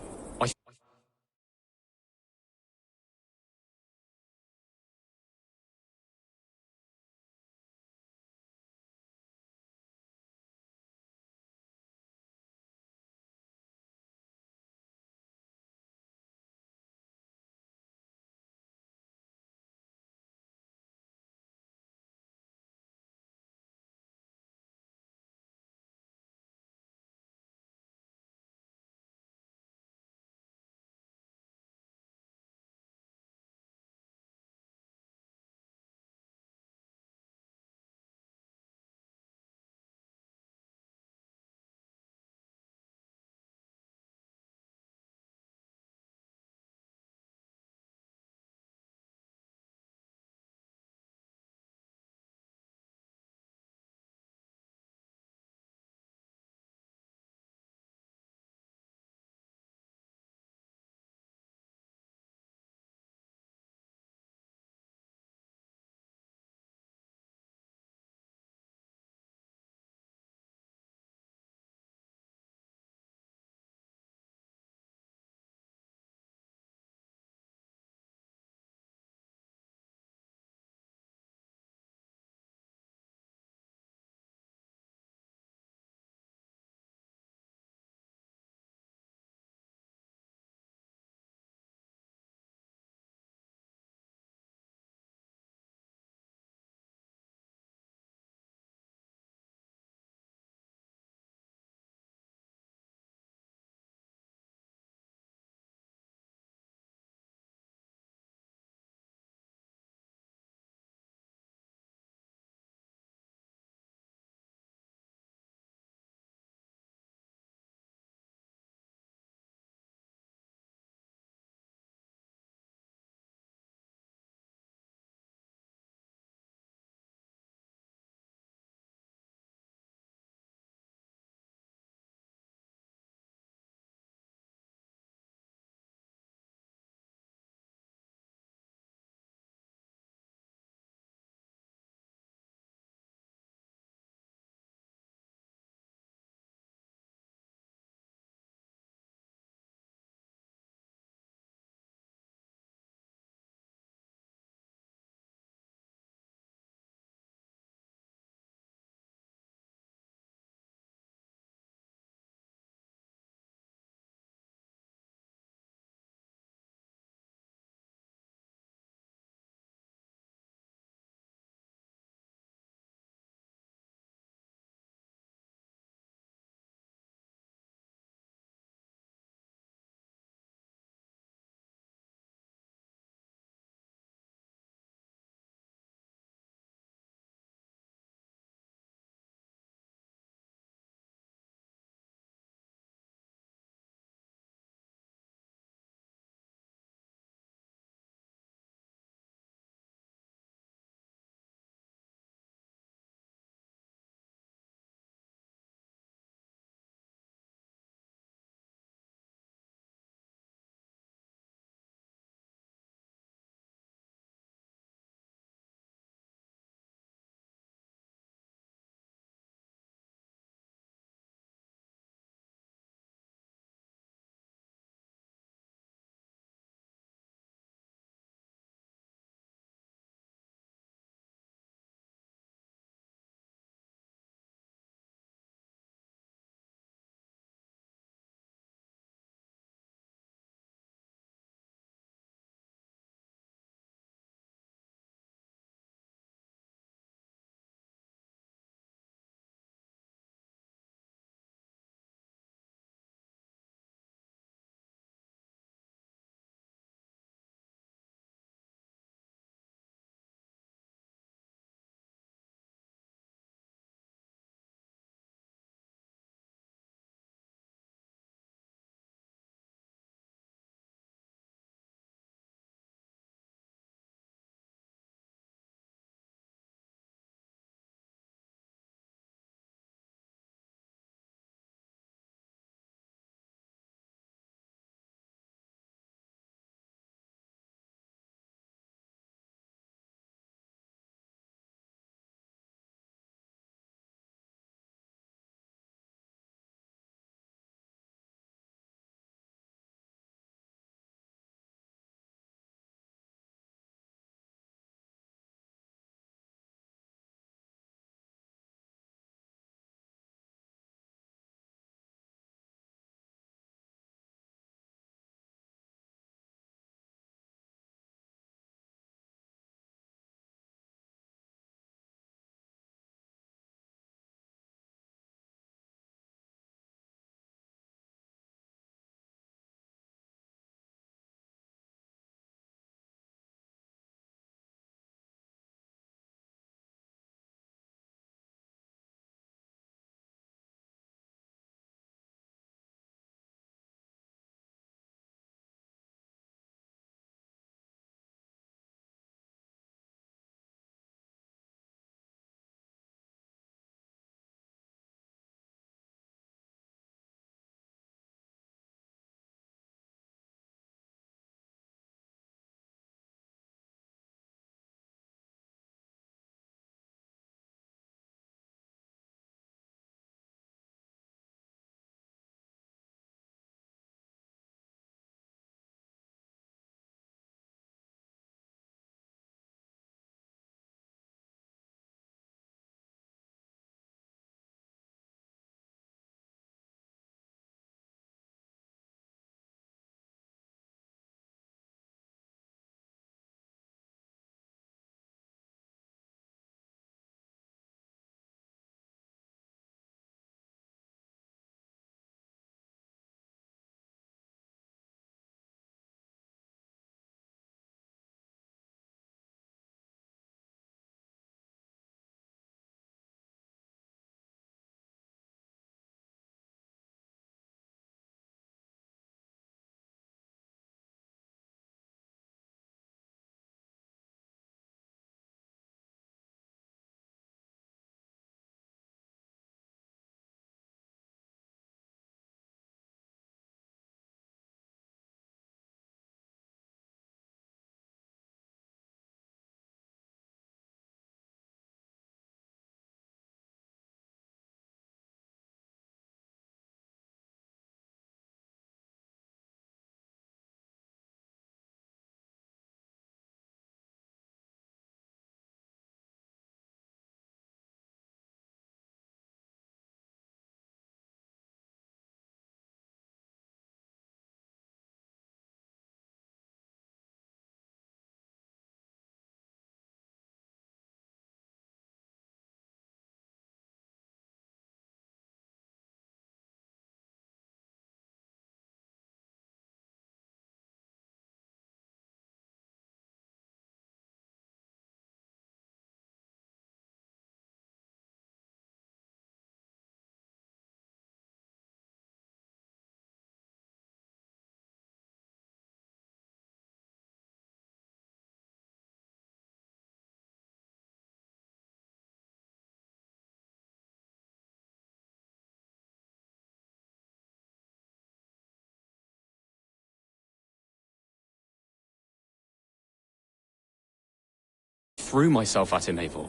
threw myself at him, Eivor.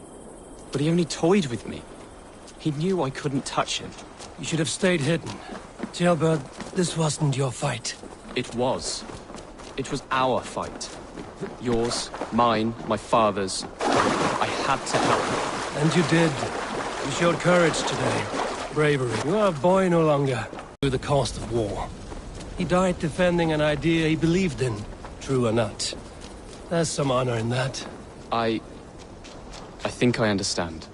But he only toyed with me. He knew I couldn't touch him. You should have stayed hidden. Jailbird, this wasn't your fight. It was. It was our fight. Yours, mine, my father's. I had to help. And you did. You showed courage today. Bravery. You are a boy no longer. Through the cost of war. He died defending an idea he believed in, true or not. There's some honor in that. I think I understand.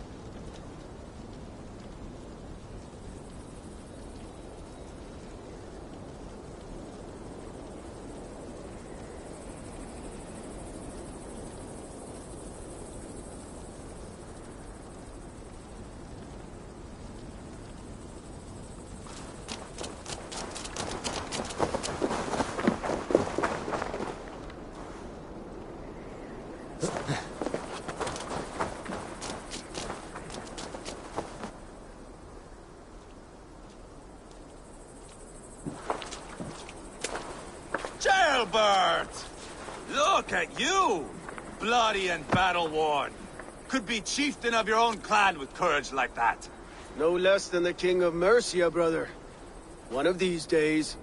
Jailbird! Look at you! Bloody and battle-worn. Could be chieftain of your own clan with courage like that. No less than the King of Mercia, brother. One of these days.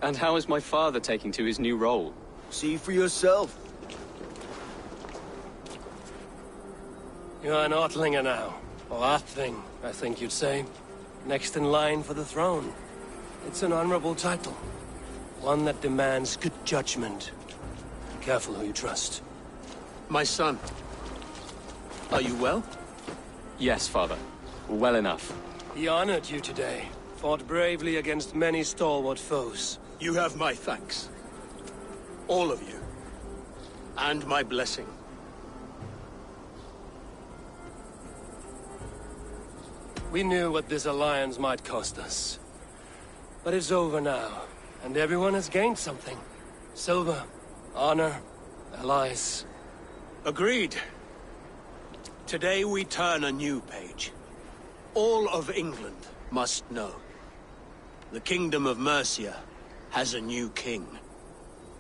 And how is my father taking to his new role? See for yourself. You're an Ortlinger now. Or Athling, I think you'd say. Next in line for the throne. It's an honorable title. One that demands good judgment. Be careful who you trust. My son. Are you well? Yes, father. Well enough. He honored you today. Fought bravely against many stalwart foes. You have my thanks. All of you. And my blessing. We knew what this alliance might cost us. But it's over now, and everyone has gained something. Silver, honor, allies. Agreed. Today we turn a new page. All of England must know. The Kingdom of Mercia has a new king.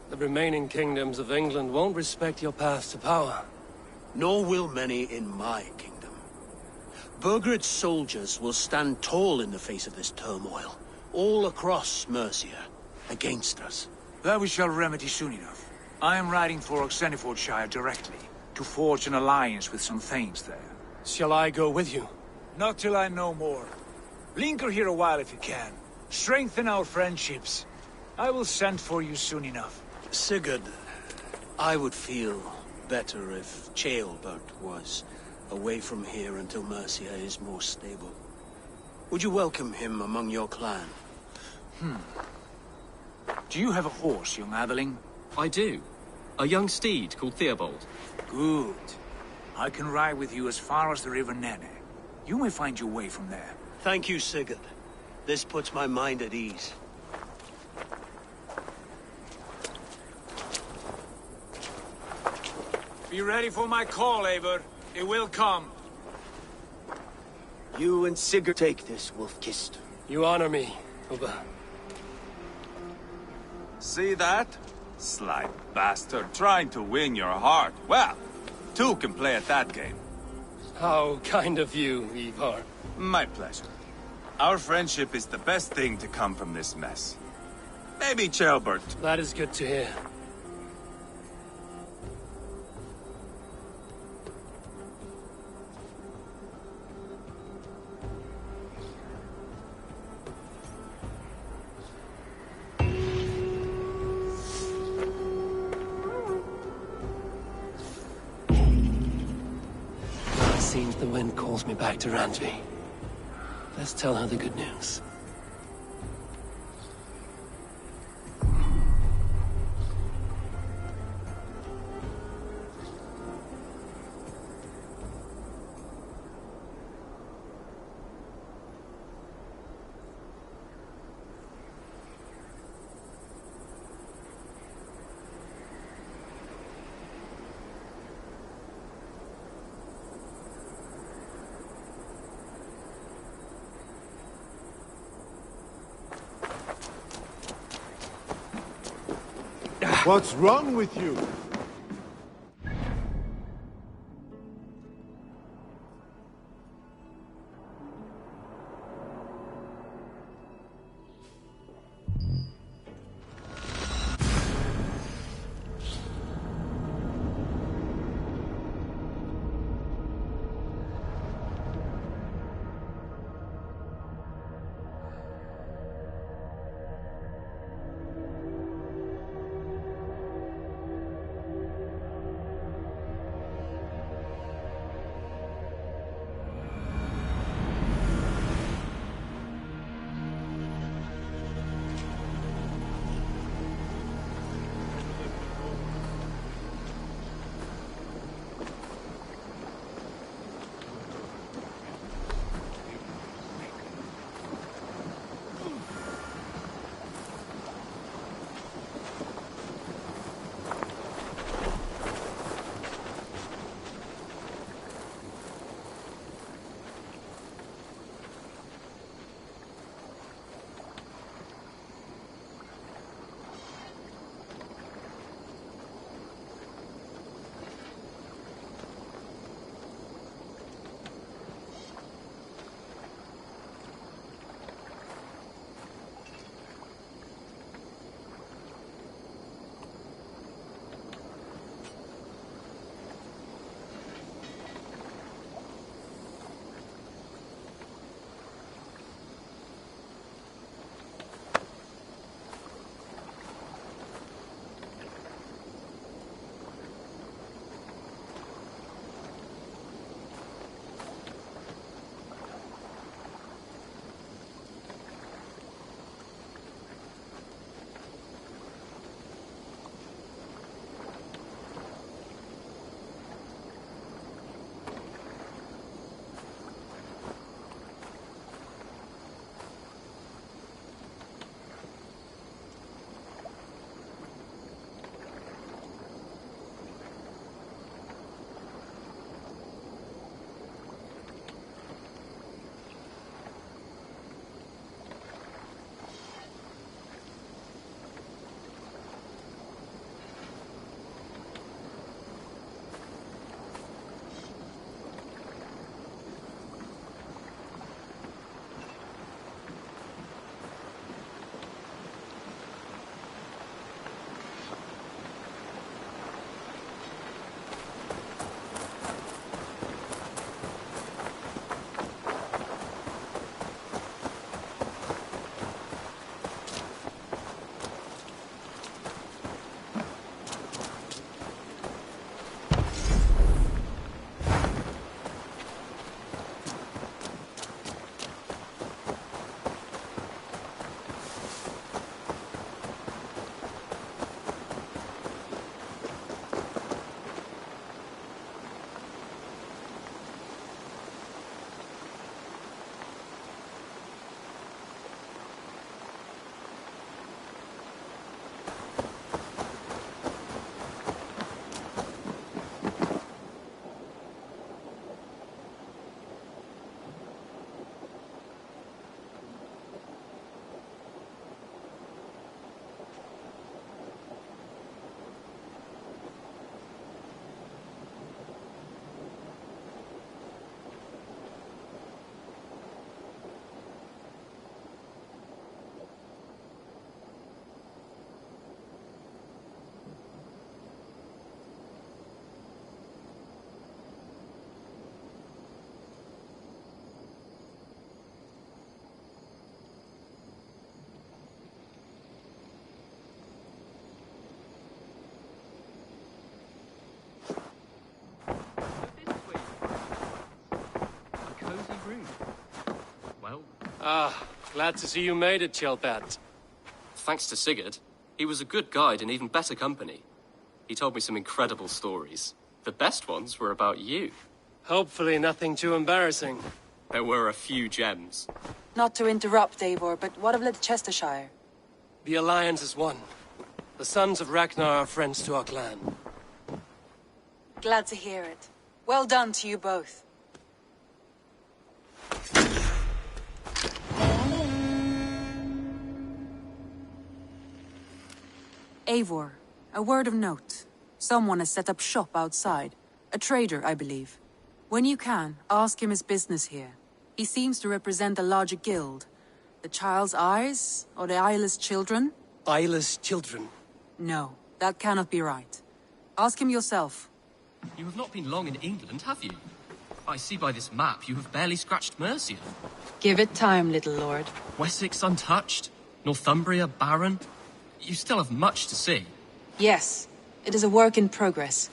The remaining kingdoms of England won't respect your path to power. Nor will many in my kingdom. Burgred's soldiers will stand tall in the face of this turmoil, all across Mercia, against us. That we shall remedy soon enough. I am riding for Oxenfordshire directly, to forge an alliance with some thanes there. Shall I go with you? Not till I know more. Linger here a while if you can. Strengthen our friendships. I will send for you soon enough. Sigurd, I would feel better if Ceolbert was away from here until Mercia is more stable. Would you welcome him among your clan? Do you have a horse, young Atheling? I do. A young steed called Theobald. Good. I can ride with you as far as the River Nene. You may find your way from there. Thank you, Sigurd. This puts my mind at ease. Be ready for my call, Eivor. It will come. You and Sigurd take this, Wolf-Kissed. You honor me, Uba. See that? Sly bastard, trying to win your heart. Well, two can play at that game. How kind of you, Ivar. My pleasure. Our friendship is the best thing to come from this mess. Maybe Ceolbert. That is good to hear. Seems the wind calls me back to Randvi. Let's tell her the good news. What's wrong with you? Ah, glad to see you made it, Chelpat. Thanks to Sigurd. He was a good guide and even better company. He told me some incredible stories. The best ones were about you. Hopefully nothing too embarrassing. There were a few gems. Not to interrupt, Eivor, but what of Leicestershire? The Alliance is one. The sons of Ragnar are friends to our clan. Glad to hear it. Well done to you both. Eivor, a word of note. Someone has set up shop outside. A trader, I believe. When you can, ask him his business here. He seems to represent a larger guild. The Child's Eyes? Or the Eyeless Children? Eyeless children? No, that cannot be right. Ask him yourself. You have not been long in England, have you? I see by this map you have barely scratched Mercia. Give it time, little lord. Wessex untouched? Northumbria barren? You still have much to see. Yes, it is a work in progress.